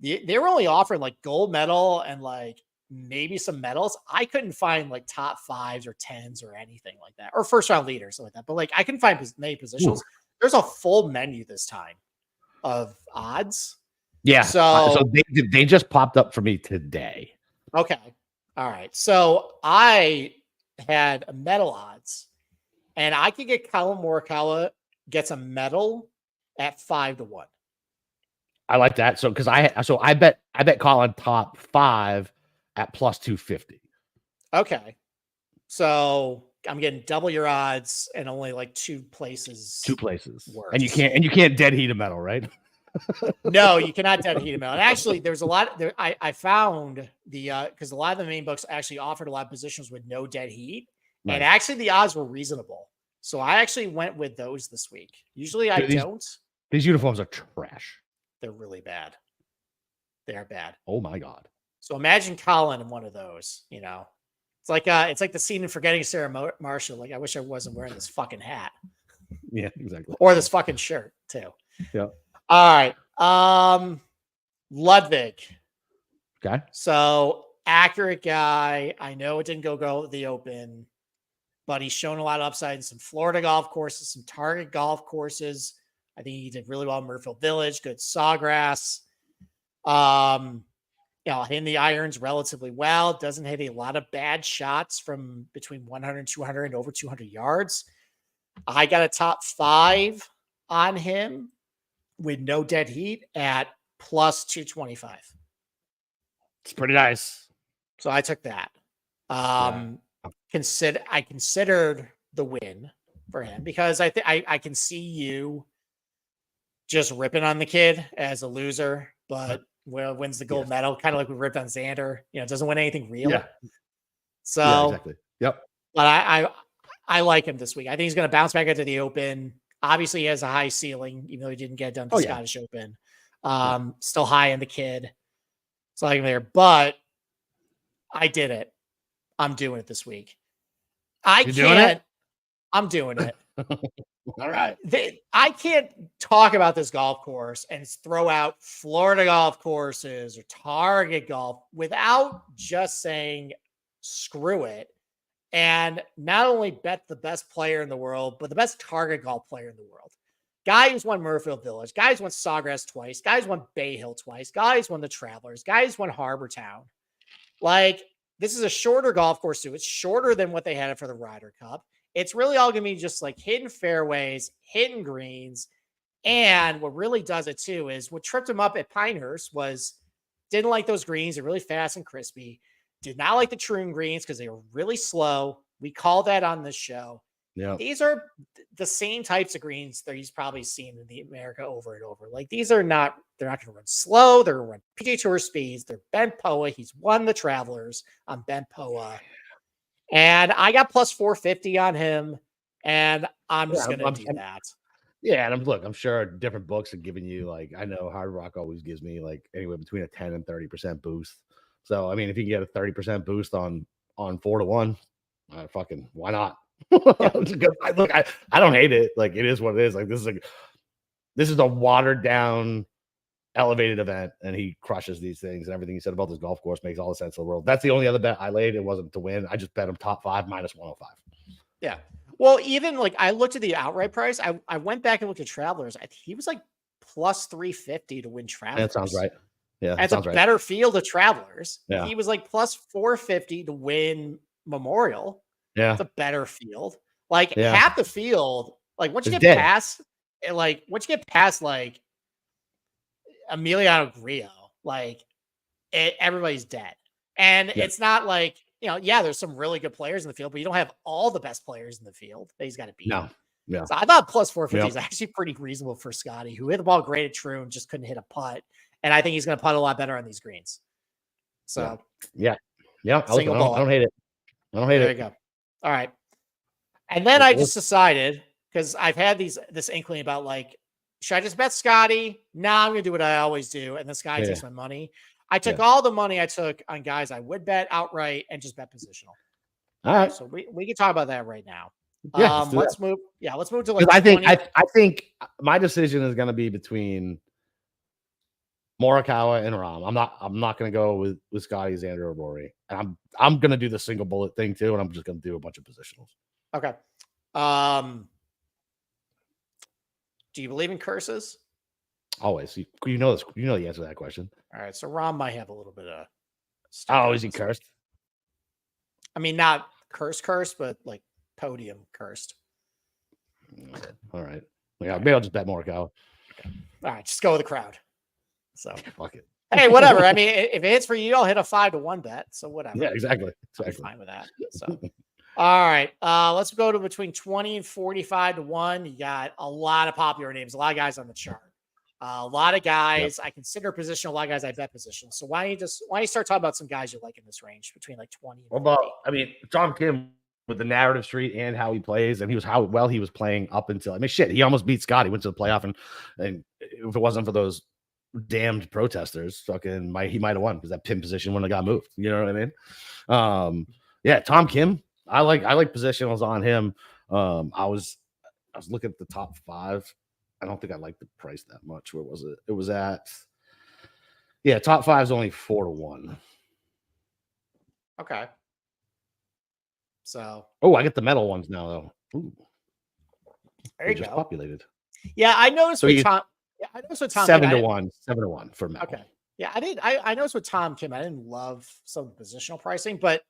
They were only offering like gold medal and like maybe some medals. I couldn't find like top 5s or 10s or anything like that, or first round leaders, something like that. But like I couldn't find many positions. There's a full menu this time of odds. Yeah. So they just popped up for me today. Okay. All right. So I had a medal odds, and I could get Colin Morikawa gets a medal at 5-1. I like that. So because I bet Colin top 5 at plus 250. Okay. So I'm getting double your odds and only like 2 places. 2 places. Worse. And you can't dead heat a medal, right? No, you cannot dead heat a medal. And actually, there's a lot there. I found because a lot of the main books actually offered a lot of positions with no dead heat. Right. And actually the odds were reasonable. So I actually went with those this week. Usually I don't. These uniforms are trash. They're really bad. They are bad. Oh my God. So imagine Colin in one of those, It's like the scene in Forgetting Sarah Marshall. Like, I wish I wasn't wearing this fucking hat. Yeah, exactly. Or this fucking shirt too. Yeah. All right. Ludwig. Okay. So accurate guy. I know it didn't go the Open, but he's shown a lot of upside in some Florida golf courses, some Target golf courses. I think he did really well in Murfield Village, good sawgrass. Hitting the irons relatively well. Doesn't hit a lot of bad shots from between 100 and 200 and over 200 yards. I got a top 5 on him with no dead heat at plus 225. It's pretty nice. So I took that. I considered the win for him because I can see you just ripping on the kid as a loser, but wins the gold medal, kind of like we ripped on Xander. Doesn't win anything real. Yeah. So yeah, exactly. Yep. But I like him this week. I think he's going to bounce back into the Open. Obviously, he has a high ceiling, even though he didn't get it done at the Scottish Open. Still high in the kid. So I like him there. But I did it. I'm doing it this week. I'm doing it. All right. I can't talk about this golf course and throw out Florida golf courses or Target golf without just saying, screw it. And not only bet the best player in the world, but the best Target golf player in the world. Guy who's won Murrayfield Village. Guys won Sawgrass twice. Guys won Bay Hill twice. Guys won the Travelers. Guys won Harbor Town. Like, this is a shorter golf course, too. It's shorter than what they had for the Ryder Cup. It's really all going to be just like hidden fairways, hidden greens. And what really does it, too, is what tripped him up at Pinehurst was didn't like those greens. They're really fast and crispy. Did not like the Troon greens because they were really slow. We call that on this show. Yeah. These are the same types of greens that he's probably seen in the America over and over. Like, they're not going to run slow. They're going to run PGA Tour speeds. They're Ben Poa. He's won the Travelers on Ben Poa. And I got plus 450 on him. And I'm just going to do that. Yeah. And I'm sure different books are giving you, like, I know Hard Rock always gives me like anywhere between a 10 and 30% boost. So, I mean, if you can get a 30% boost on 4-1, fucking, why not? I don't hate it. Like, it is what it is. Like, this is a watered down, elevated event, and he crushes these things. And everything he said about this golf course makes all the sense in the world. That's the only other bet I laid. It wasn't to win. I just bet him top 5 minus 105. Yeah. Well, even like I looked at the outright price. I went back and looked at Travelers. He was like plus 350 to win Travelers. That sounds right. Yeah, that's a better field of Travelers. Yeah. He was like plus 450 to win Memorial. Yeah, it's a better field. Like half the field. Like once you get past like Emiliano Grillo, like everybody's dead. And it's not like, there's some really good players in the field, but you don't have all the best players in the field that he's got to beat. No. Yeah. So I thought plus 450 is actually pretty reasonable for Scotty, who hit the ball great at Troon, just couldn't hit a putt. And I think he's going to putt a lot better on these greens. So, yeah. I don't hate it. There you go. All right. And then I just decided, because I've had this inkling about like, should I just bet Scotty? No, I'm going to do what I always do. And this guy takes my money. I took all the money I took on guys I would bet outright and just bet positional. All right. So we can talk about that right now. Yeah, let's move. Yeah, let's move to like. I think my decision is going to be between Morikawa and Rahm. I'm not going to go with Scotty, Xander, or Rory. And I'm going to do the single bullet thing too, and I'm just going to do a bunch of positionals. Okay. Do you believe in curses? Always. You know this. You know the answer to that question. All right. So Rahm might have a little bit of. Oh, is he cursed? I mean, not cursed, but like podium cursed. All right. Yeah, maybe I'll just bet Morikawa. Okay. All right, just go with the crowd. So fuck it. Hey, whatever. I mean, if it hits for you, I'll hit a 5-1 bet. So whatever. Yeah, exactly. I'm fine with that. So all right. Let's go to between 20 and 45 to 1. You got a lot of popular names, a lot of guys on the chart. A lot of guys I consider positional, a lot of guys I bet positional. So why don't you start talking about some guys you like in this range between like 20 and 50? Well, I mean, Tom Kim with the narrative street and how he plays, and how well he was playing up until, I mean, shit, he almost beat Scott. He went to the playoff, and if it wasn't for those damned protesters, he might have won because that pin position wouldn't have got moved. You know what I mean? Yeah, Tom Kim. I like positionals on him. I was looking at the top 5. I don't think I liked the price that much. Where was it? It was at top 5 is only 4 to 1. Okay. So I get the metal ones now though. Ooh. There you just go. Populated. Yeah, I noticed with Tom. Yeah, I noticed with Tom. 7 to 1 for metal. Okay. Yeah, I noticed with Tom Kim. I didn't love some positional pricing, but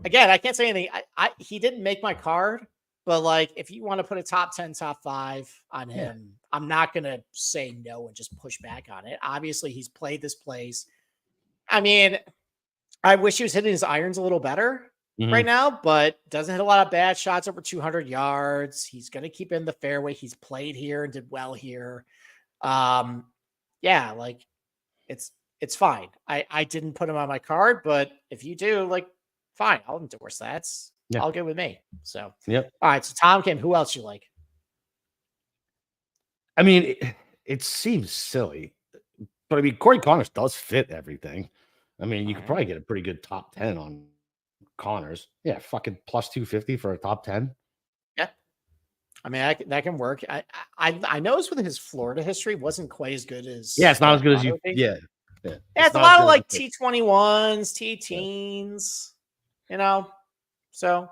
again, I can't say anything. He didn't make my card, but like if you want to put a top 10, top 5 on him, I'm not gonna say no and just push back on it. Obviously, he's played this place. I mean, I wish he was hitting his irons a little better right now, but doesn't hit a lot of bad shots over 200 yards. He's going to keep in the fairway. He's played here and did well here. Yeah, like it's fine. I didn't put him on my card, but if you do, like, fine, I'll endorse that. It's all good with me. So, Yep. all right. So Tom Kim, who else you like? I mean, it seems silly, but I mean, Corey Connors does fit everything. I mean, you could probably get a pretty good top 10 on Connors. Yeah, fucking plus 250 for a top 10. Yeah. I mean, that can work. I noticed with his Florida history wasn't quite as good as it's not as good as you. Yeah. It's a lot of like T21s, T-teens, So,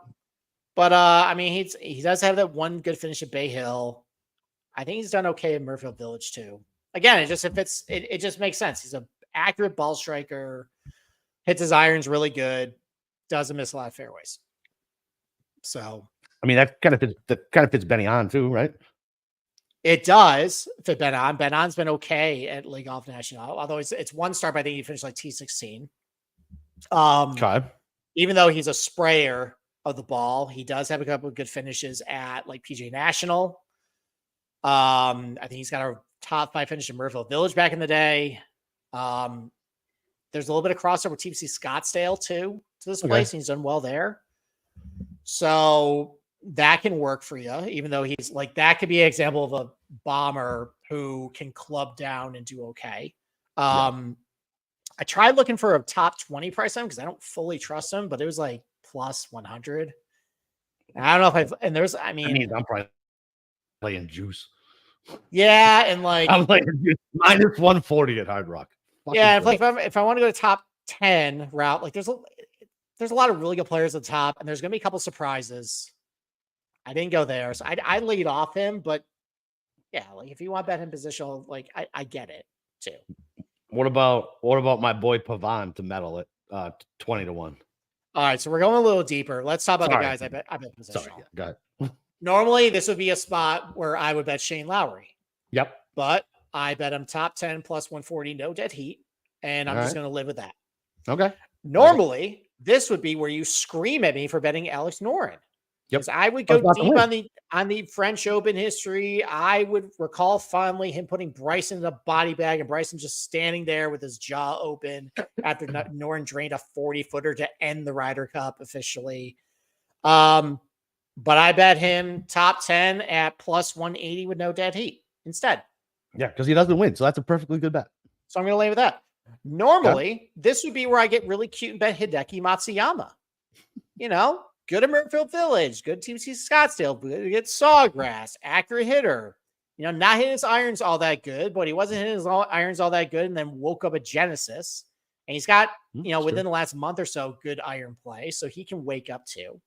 but I mean, he does have that one good finish at Bay Hill. I think he's done okay in Murrayfield Village too. Again, it just makes sense. He's an accurate ball striker, hits his irons really good, doesn't miss a lot of fairways. So, I mean, that kind of fits Benny on too, right? It does fit Ben On. Ben On's been okay at League Golf National, although it's one star, but I think he finished like T16. Okay. Even though he's a sprayer of the ball, he does have a couple of good finishes at like PGA National. I think he's got a top 5 finish in Murrayfield Village back in the day. There's a little bit of crossover with TPC Scottsdale too to this place. And he's done well there. So that can work for you, even though he's like, that could be an example of a bomber who can club down and do okay. I tried looking for a top 20 price on him because I don't fully trust him, but it was like plus 100. And I don't know if I'm probably playing juice. Yeah. And like, I'm like minus 140 at Hard Rock. Yeah. If I want to go to top 10 route, like there's a lot of really good players at the top, and there's going to be a couple surprises. I didn't go there. So I laid off him, but yeah, like if you want to bet him positional, like I get it too. What about my boy Pavan to medal it 20 to 1? All right, so we're going a little deeper. Let's talk about the guys I bet positional. Sorry, go ahead. Normally, this would be a spot where I would bet Shane Lowry. Yep. But I bet him top 10 plus 140, no dead heat, and I'm just going to live with that. Okay. Normally, this would be where you scream at me for betting Alex Noren. Because I would go deep on the French Open history. I would recall fondly him putting Bryson in a body bag and Bryson just standing there with his jaw open after Noren drained a 40-footer to end the Ryder Cup officially. But I bet him top 10 at plus 180 with no dead heat instead. Yeah, because he doesn't win. So that's a perfectly good bet. So I'm going to lay with that. Normally, this would be where I get really cute and bet Hideki Matsuyama. Good at Murrayfield Village, good TPC Scottsdale, good Sawgrass, accurate hitter. Not hitting his irons all that good, but he wasn't hitting his irons all that good and then woke up at Genesis. And he's got, within the last month or so, good iron play. So he can wake up too.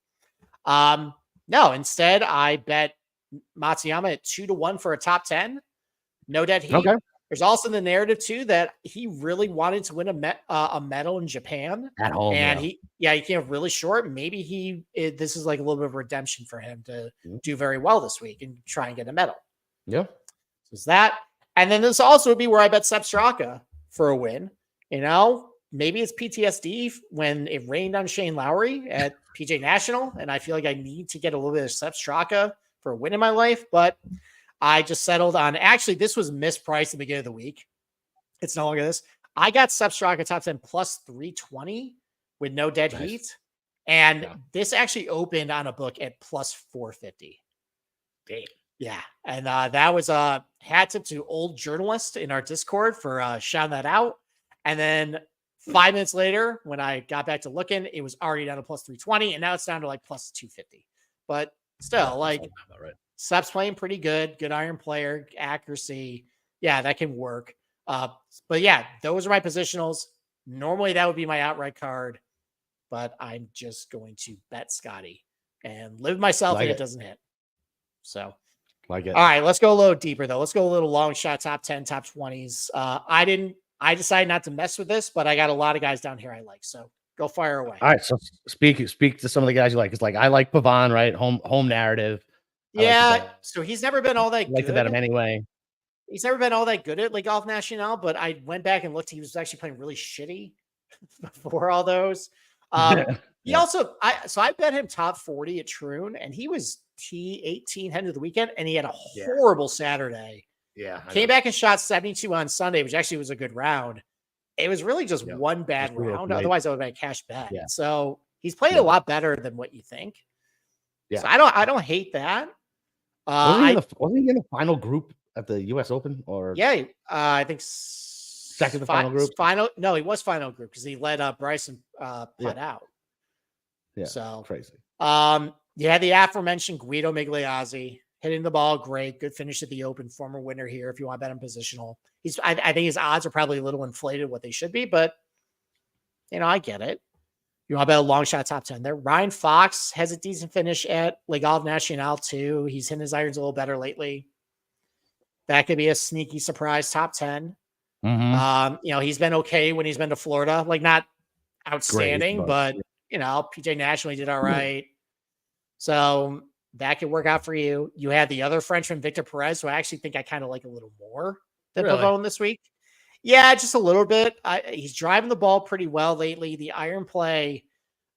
No, instead, I bet Matsuyama at 2 to 1 for a top 10. No dead heat. Okay. There's also the narrative too that he really wanted to win a medal in Japan at home, and he came up really short. Maybe this is like a little bit of redemption for him to do very well this week and try and get a medal. Yeah, so it's that, and then this also would be where I bet Sepp Straka for a win. Maybe it's PTSD when it rained on Shane Lowry at PGA National, and I feel like I need to get a little bit of Sepp Straka for a win in my life, but I just settled on, actually, this was mispriced at the beginning of the week. It's no longer this. I got Sepp Straka top 10 plus 320 with no dead heat. And this actually opened on a book at plus 450. Damn. Yeah. And that was a hat tip to Old Journalist in our Discord for shouting that out. And then 5 minutes later, when I got back to looking, it was already down to plus 320. And now it's down to like plus 250. But still, like, Sepp's playing pretty good iron player, accuracy. Yeah, that can work. But yeah, those are my positionals. Normally that would be my outright card, but I'm just going to bet Scotty and live myself if it doesn't hit. So, like it. All right, let's go a little deeper though. Let's go a little long shot, top 10, top 20s. I decided not to mess with this, but I got a lot of guys down here I like. So go fire away. All right. So speak to some of the guys you like. It's like, I like Pavan, right? Home narrative. Yeah, so he's never been all that good. I like to bet him anyway. He's never been all that good at League Golf National, but I went back and looked. He was actually playing really shitty before all those. He also, I bet him top 40 at Troon, and he was T18 heading to the weekend, and he had a horrible Saturday. Yeah. Came back and shot 72 on Sunday, which actually was a good round. It was really just one bad round. Otherwise, I would have been a cash bet. Yeah. So he's playing a lot better than what you think. Yeah. So I don't hate that. Wasn't he in the final group at the U.S. Open? Or yeah, I think second to final group. No, he was final group because he let Bryson putt out. Yeah, so crazy. You had the aforementioned Guido Migliozzi hitting the ball great, good finish at the Open, former winner here. If you want to bet him positional, I think his odds are probably a little inflated what they should be, but I get it. You want to bet a long shot top 10 there. Ryan Fox has a decent finish at Le Golf National too. He's hitting his irons a little better lately. That could be a sneaky surprise top 10. Mm-hmm. He's been okay when he's been to Florida, like not outstanding, but PJ National did all right. So that could work out for you. You had the other Frenchman, Victor Perez, who I actually think I kind of like a little more than Pavone this week. Yeah, just a little bit. He's driving the ball pretty well lately. The iron play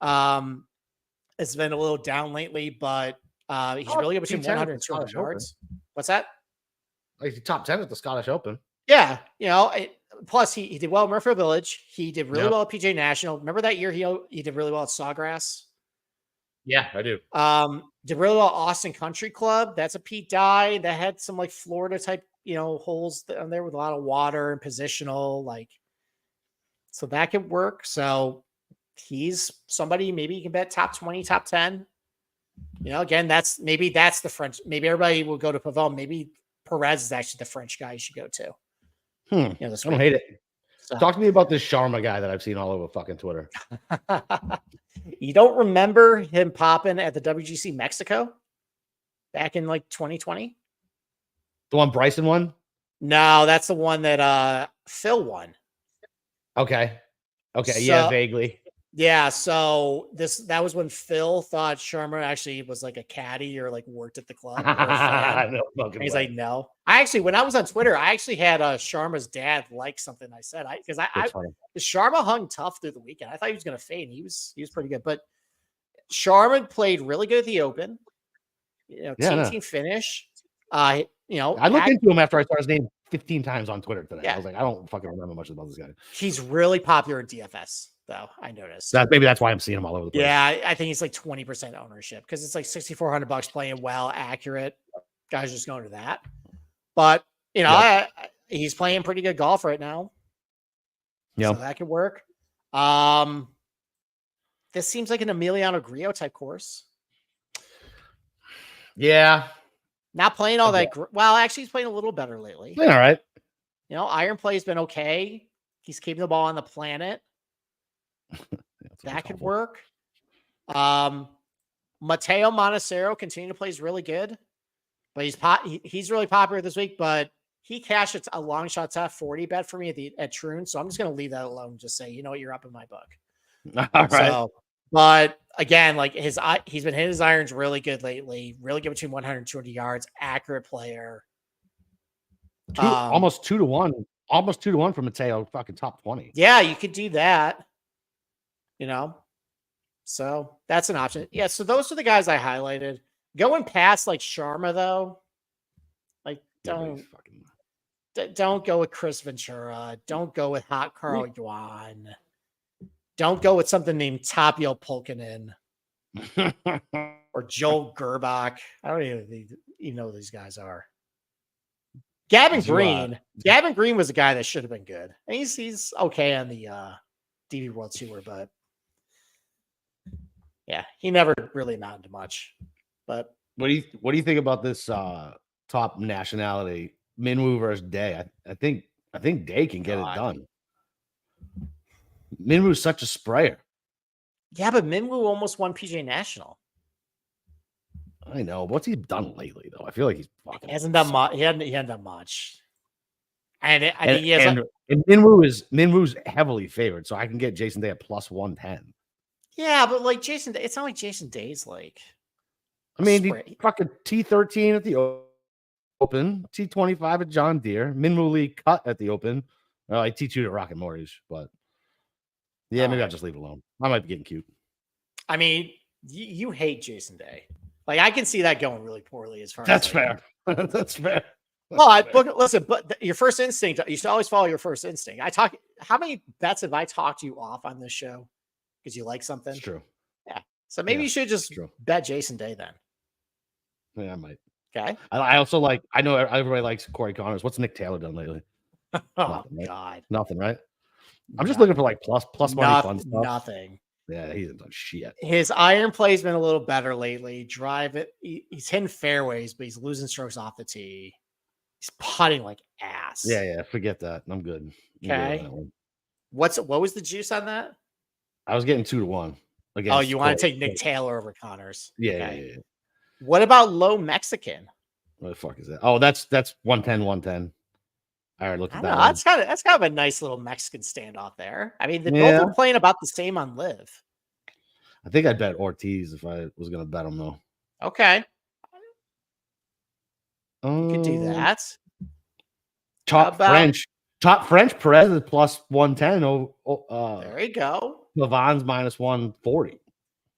has been a little down lately, but he's really good between 100 and 200 yards. What's that? He's top 10 at the Scottish Open. Yeah, plus he did well at Murphy Village. He did really well at PJ National. Remember that year he did really well at Sawgrass? Yeah, I do. Did really well at Austin Country Club. That's a Pete Dye that had some like Florida type, holes on there with a lot of water and positional, so that could work. So he's somebody maybe you can bet top 20, top 10. Again, that's the French. Maybe everybody will go to Pavone. Maybe Perez is actually the French guy you should go to. I don't hate it. So. Talk to me about this Sharma guy that I've seen all over fucking Twitter. You don't remember him popping at the WGC Mexico back in 2020? The one Bryson won? No, that's the one that Phil won. Okay. Yeah, vaguely. Yeah, so that was when Phil thought Sharma actually was like a caddy or worked at the club. No, he's like, no. When I was on Twitter, I actually had Sharma's dad like something I said. Because Sharma hung tough through the weekend. I thought he was going to fade. And he was pretty good, but Sharma played really good at the Open. Team finish. I looked into him after I saw his name 15 times on Twitter today. I was like, I don't fucking remember much about this guy. He's really popular in DFS, though. I noticed. Maybe that's why I'm seeing him all over the place. Yeah, I think he's 20% ownership because it's $6,400 playing well, accurate. Guys just going to that. But he's playing pretty good golf right now. Yeah, so that could work. This seems like an Emiliano Grillo type course. Yeah. Not playing all that. Well, actually, he's playing a little better lately. All right. Iron play has been okay. He's keeping the ball on the planet. That could work. Mateo Montecero continuing to play is really good, but he's really popular this week. But he cashed a long shot top 40 bet for me at Troon, so I'm just going to leave that alone. And just say, you're up in my book. All right. But again, he's been hitting his irons really good lately. Really good between 100 and 200 yards. Accurate player. Almost 2-1. Almost 2-1 from Mateo. Fucking top 20. Yeah, you could do that. So that's an option. Yeah. So those are the guys I highlighted. Going past Sharma though, don't go with Chris Ventura. Don't go with Hot Carl Yuan. Don't go with something named Tapio Pulkkinen or Joel Gerbach. I don't even know who these guys are. Gavin Green. Gavin Green was a guy that should have been good. And he's okay on the DV World Tour, but yeah, he never really amounted to much. But what do you think about this top nationality Minwoo versus Day? I think Day can get it done. Minwoo's such a sprayer. Yeah, but Minwoo almost won PGA National. I know. What's he done lately, though? I feel like he's fucking hasn't done much. He hadn't done much. And Minwoo's heavily favored, so I can get Jason Day at plus 110. Yeah, but Jason, it's not like Jason Day's he fucking T13 at the Open, T25 at John Deere, Minwoo Lee cut at the Open, T2 at Rocket Mortgage, but yeah, maybe I'll just leave it alone. I might be getting cute. You hate Jason Day. I can see that going really poorly as far That's fair. That's fair. Listen, but your first instinct, you should always follow your first instinct. How many bets have I talked you off on this show because you like something? It's true. Yeah. So maybe you should just bet Jason Day then. Yeah, I might. Okay. I also like, I know everybody likes Corey Connors. What's Nick Taylor done lately? Oh, Nothing, right? God. Nothing, right? I'm just looking for like plus money fun stuff. Nothing. Yeah, he hasn't done shit. His iron play's been a little better lately. He's hitting fairways, but he's losing strokes off the tee. He's putting like ass. Yeah. Forget that. I'm good. Okay. What was the juice on that? I was getting 2-1. Oh, you want to take Nick Taylor over Connors? Yeah. What about low Mexican? What the fuck is that? Oh, that's 110. I already looked at that. That's kind of a nice little Mexican standoff there. I mean, they both are playing about the same on Live. I think I'd bet Ortiz if I was going to bet him though. Okay. You could do that. Top French Perez is plus 110. There you go. Pavon's minus 140.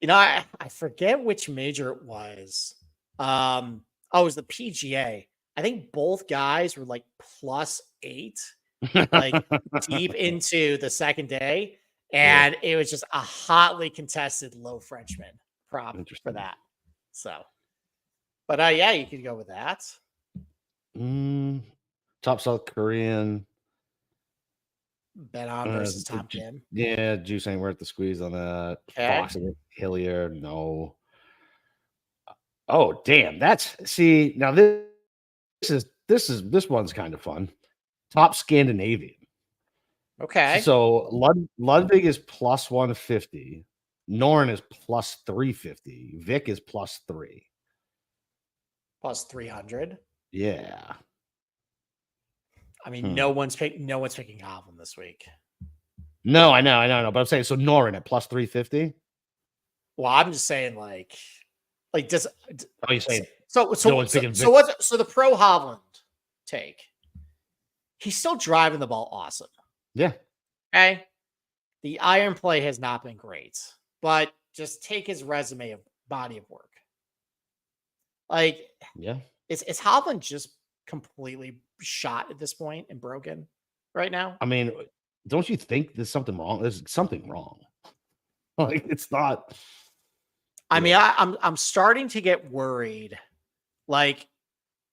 You know, I forget which major it was. It was the PGA. I think both guys were like +8, like deep into the second day. And it was just a hotly contested low Frenchman prop for that. So, but yeah, you could go with that. Top South Korean. Bet on versus Tom Kim. Yeah, juice ain't worth the squeeze on that. Fox Hilliard, no. Oh, damn. Now this one's kind of fun. Top Scandinavian. Okay. So Ludwig is plus 150. Noren is plus 350. Vic is plus 3. Plus 300. Yeah. I mean, no one's picking Hovland this week. No, I know. But I'm saying so Noren at plus 350. Well, I'm just saying like just. Oh, you're saying so the pro Hovland take. He's still driving the ball awesome. Yeah. Okay. The iron play has not been great, but just take his resume of body of work. Like, yeah, is Hovland just completely shot at this point and broken right now? I mean, don't you think there's something wrong? There's something wrong. Like, it's not. I mean, I'm starting to get worried. Like,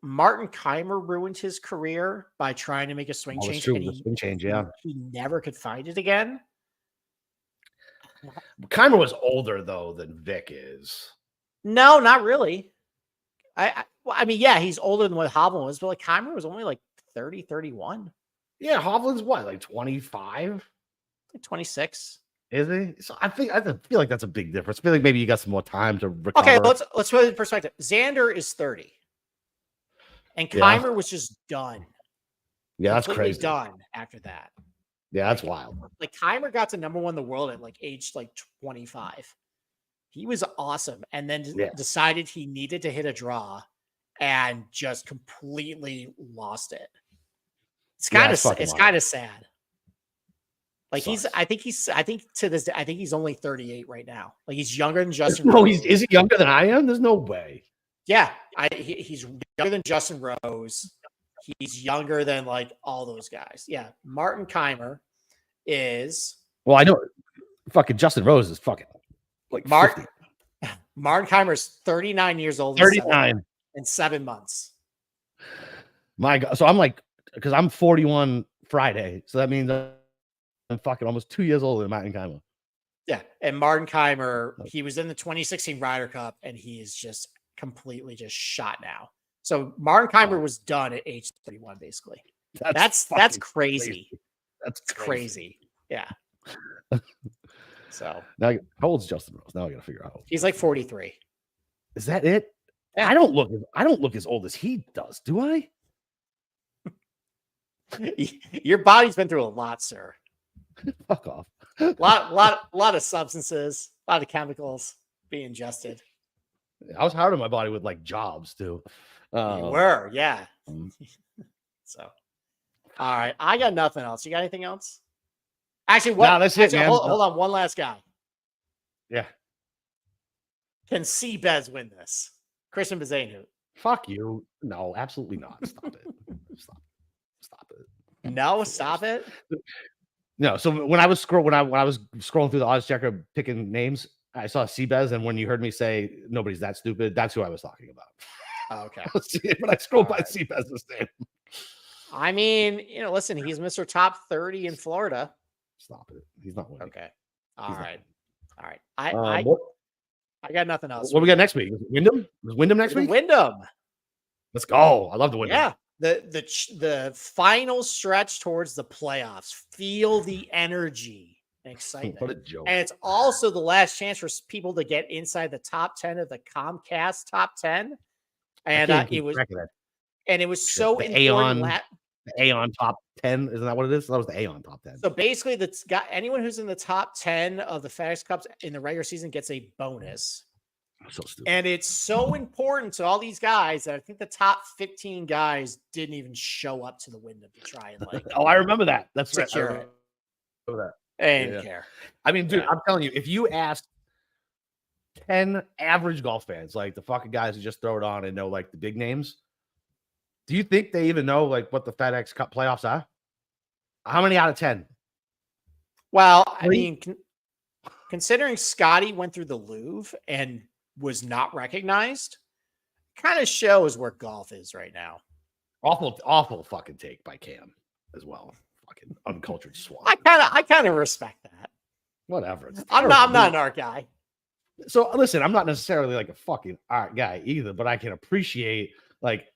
Martin Keimer ruined his career by trying to make a swing change. Swing change, yeah. He never could find it again. Keimer was older though than Vic is. No, not really. I mean, yeah, he's older than what Hovland was, but like Keimer was only like 30, 31. Yeah, Hovland's what, like 25? Like 26. Is he? So I feel like that's a big difference. I feel like maybe you got some more time to recover. Okay, let's put it in perspective. Xander is 30. And Keimer was just done. Yeah, that's crazy. Done after that. Yeah, that's wild. Like Keimer got to number 1 in the world at like age 25. He was awesome, and then decided he needed to hit a draw, and just completely lost it. It's kind of sad. Like I think to this day, I think he's only 38 right now. Like he's younger than Justin. No, is he younger than I am? There's no way. Yeah, he's younger than Justin Rose. He's younger than like all those guys. Yeah, Martin Keimer is. Well, I know. Fucking Justin Rose is fucking like Martin Keimer is 39 years old. 39 in 7 months. My God, so I'm like, because I'm 41 Friday, so that means I'm fucking almost 2 years older than Martin Keimer. Yeah, and Martin Keimer, he was in the 2016 Ryder Cup, and he is just completely just shot now. So Martin Keimer was done at age 31, basically. That's crazy. That's crazy. Yeah. So now, how old's Justin Rose? Now I gotta figure out. He's like 43. Is that it? Yeah. I don't look as old as he does, do I? Your body's been through a lot, sir. Fuck off. lot of substances, a lot of chemicals being ingested. I was hard on my body with like jobs too. You were, yeah. So, all right, I got nothing else. You got anything else? Actually, what? No, that's it, man. Hold on, one last guy. Yeah. Can Seabez win this? Christian Bezuidenhout. Fuck you. No, absolutely not. Stop it. No, stop it. No, so when I was scrolling through the odds checker picking names, I saw Seabez, and when you heard me say nobody's that stupid, that's who I was talking about. Oh, okay. But I scrolled by All right. Seabez's name. I mean, listen, he's Mr. Top 30 in Florida. Stop it. He's not winning. Okay. He's All right. what I got nothing else. we got next week? Wyndham? Is Wyndham next week? Wyndham. Let's go. I love the Wyndham. Yeah. The final stretch towards the playoffs. Feel the energy and excitement. What a joke. And it's also the last chance for people to get inside the top 10 of the Comcast top 10. And it was so the important. The Aon top 10, isn't that what it is? That was the Aon top 10. So basically, that's got anyone who's in the top 10 of the FedEx Cups in the regular season gets a bonus. So stupid. And it's so important to all these guys that I think the top 15 guys didn't even show up to the Wyndham to try and oh, I remember that. That's right. secure it. That. They didn't care. I mean, dude, I'm telling you, if you asked 10 average golf fans, like the fucking guys who just throw it on and know like the big names, do you think they even know like what the FedEx Cup playoffs are? How many out of 10? Well, I mean, considering Scotty went through the Louvre and was not recognized, kind of shows where golf is right now. Awful fucking take by Cam as well. Fucking uncultured swine. I kind of respect that. Whatever. I'm not an art guy. So listen, I'm not necessarily like a fucking art guy either, but I can appreciate like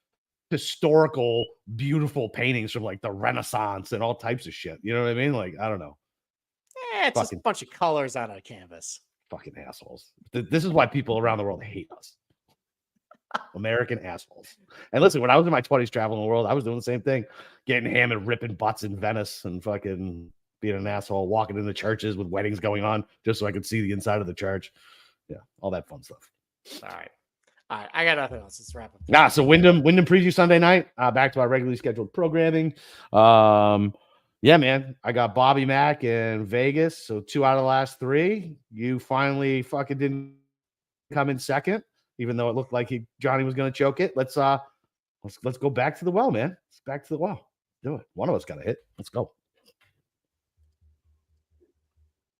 historical, beautiful paintings from like the Renaissance and all types of shit. You know what I mean? Like, I don't know. It's just a bunch of colors on a canvas. Fucking assholes. This is why people around the world hate us. American assholes. And listen, when I was in my 20s traveling the world, I was doing the same thing, getting hammered, ripping butts in Venice and fucking being an asshole, walking into churches with weddings going on just so I could see the inside of the church. Yeah, all that fun stuff. All right. I got nothing else. Let's wrap up. So Wyndham preview Sunday night. Back to our regularly scheduled programming. Yeah, man. I got Bobby Mack in Vegas. So 2 out of the last 3. You finally fucking didn't come in second, even though it looked like Johnny was going to choke it. Let's go back to the well, man. Let's back to the well. Do it. One of us got to hit. Let's go.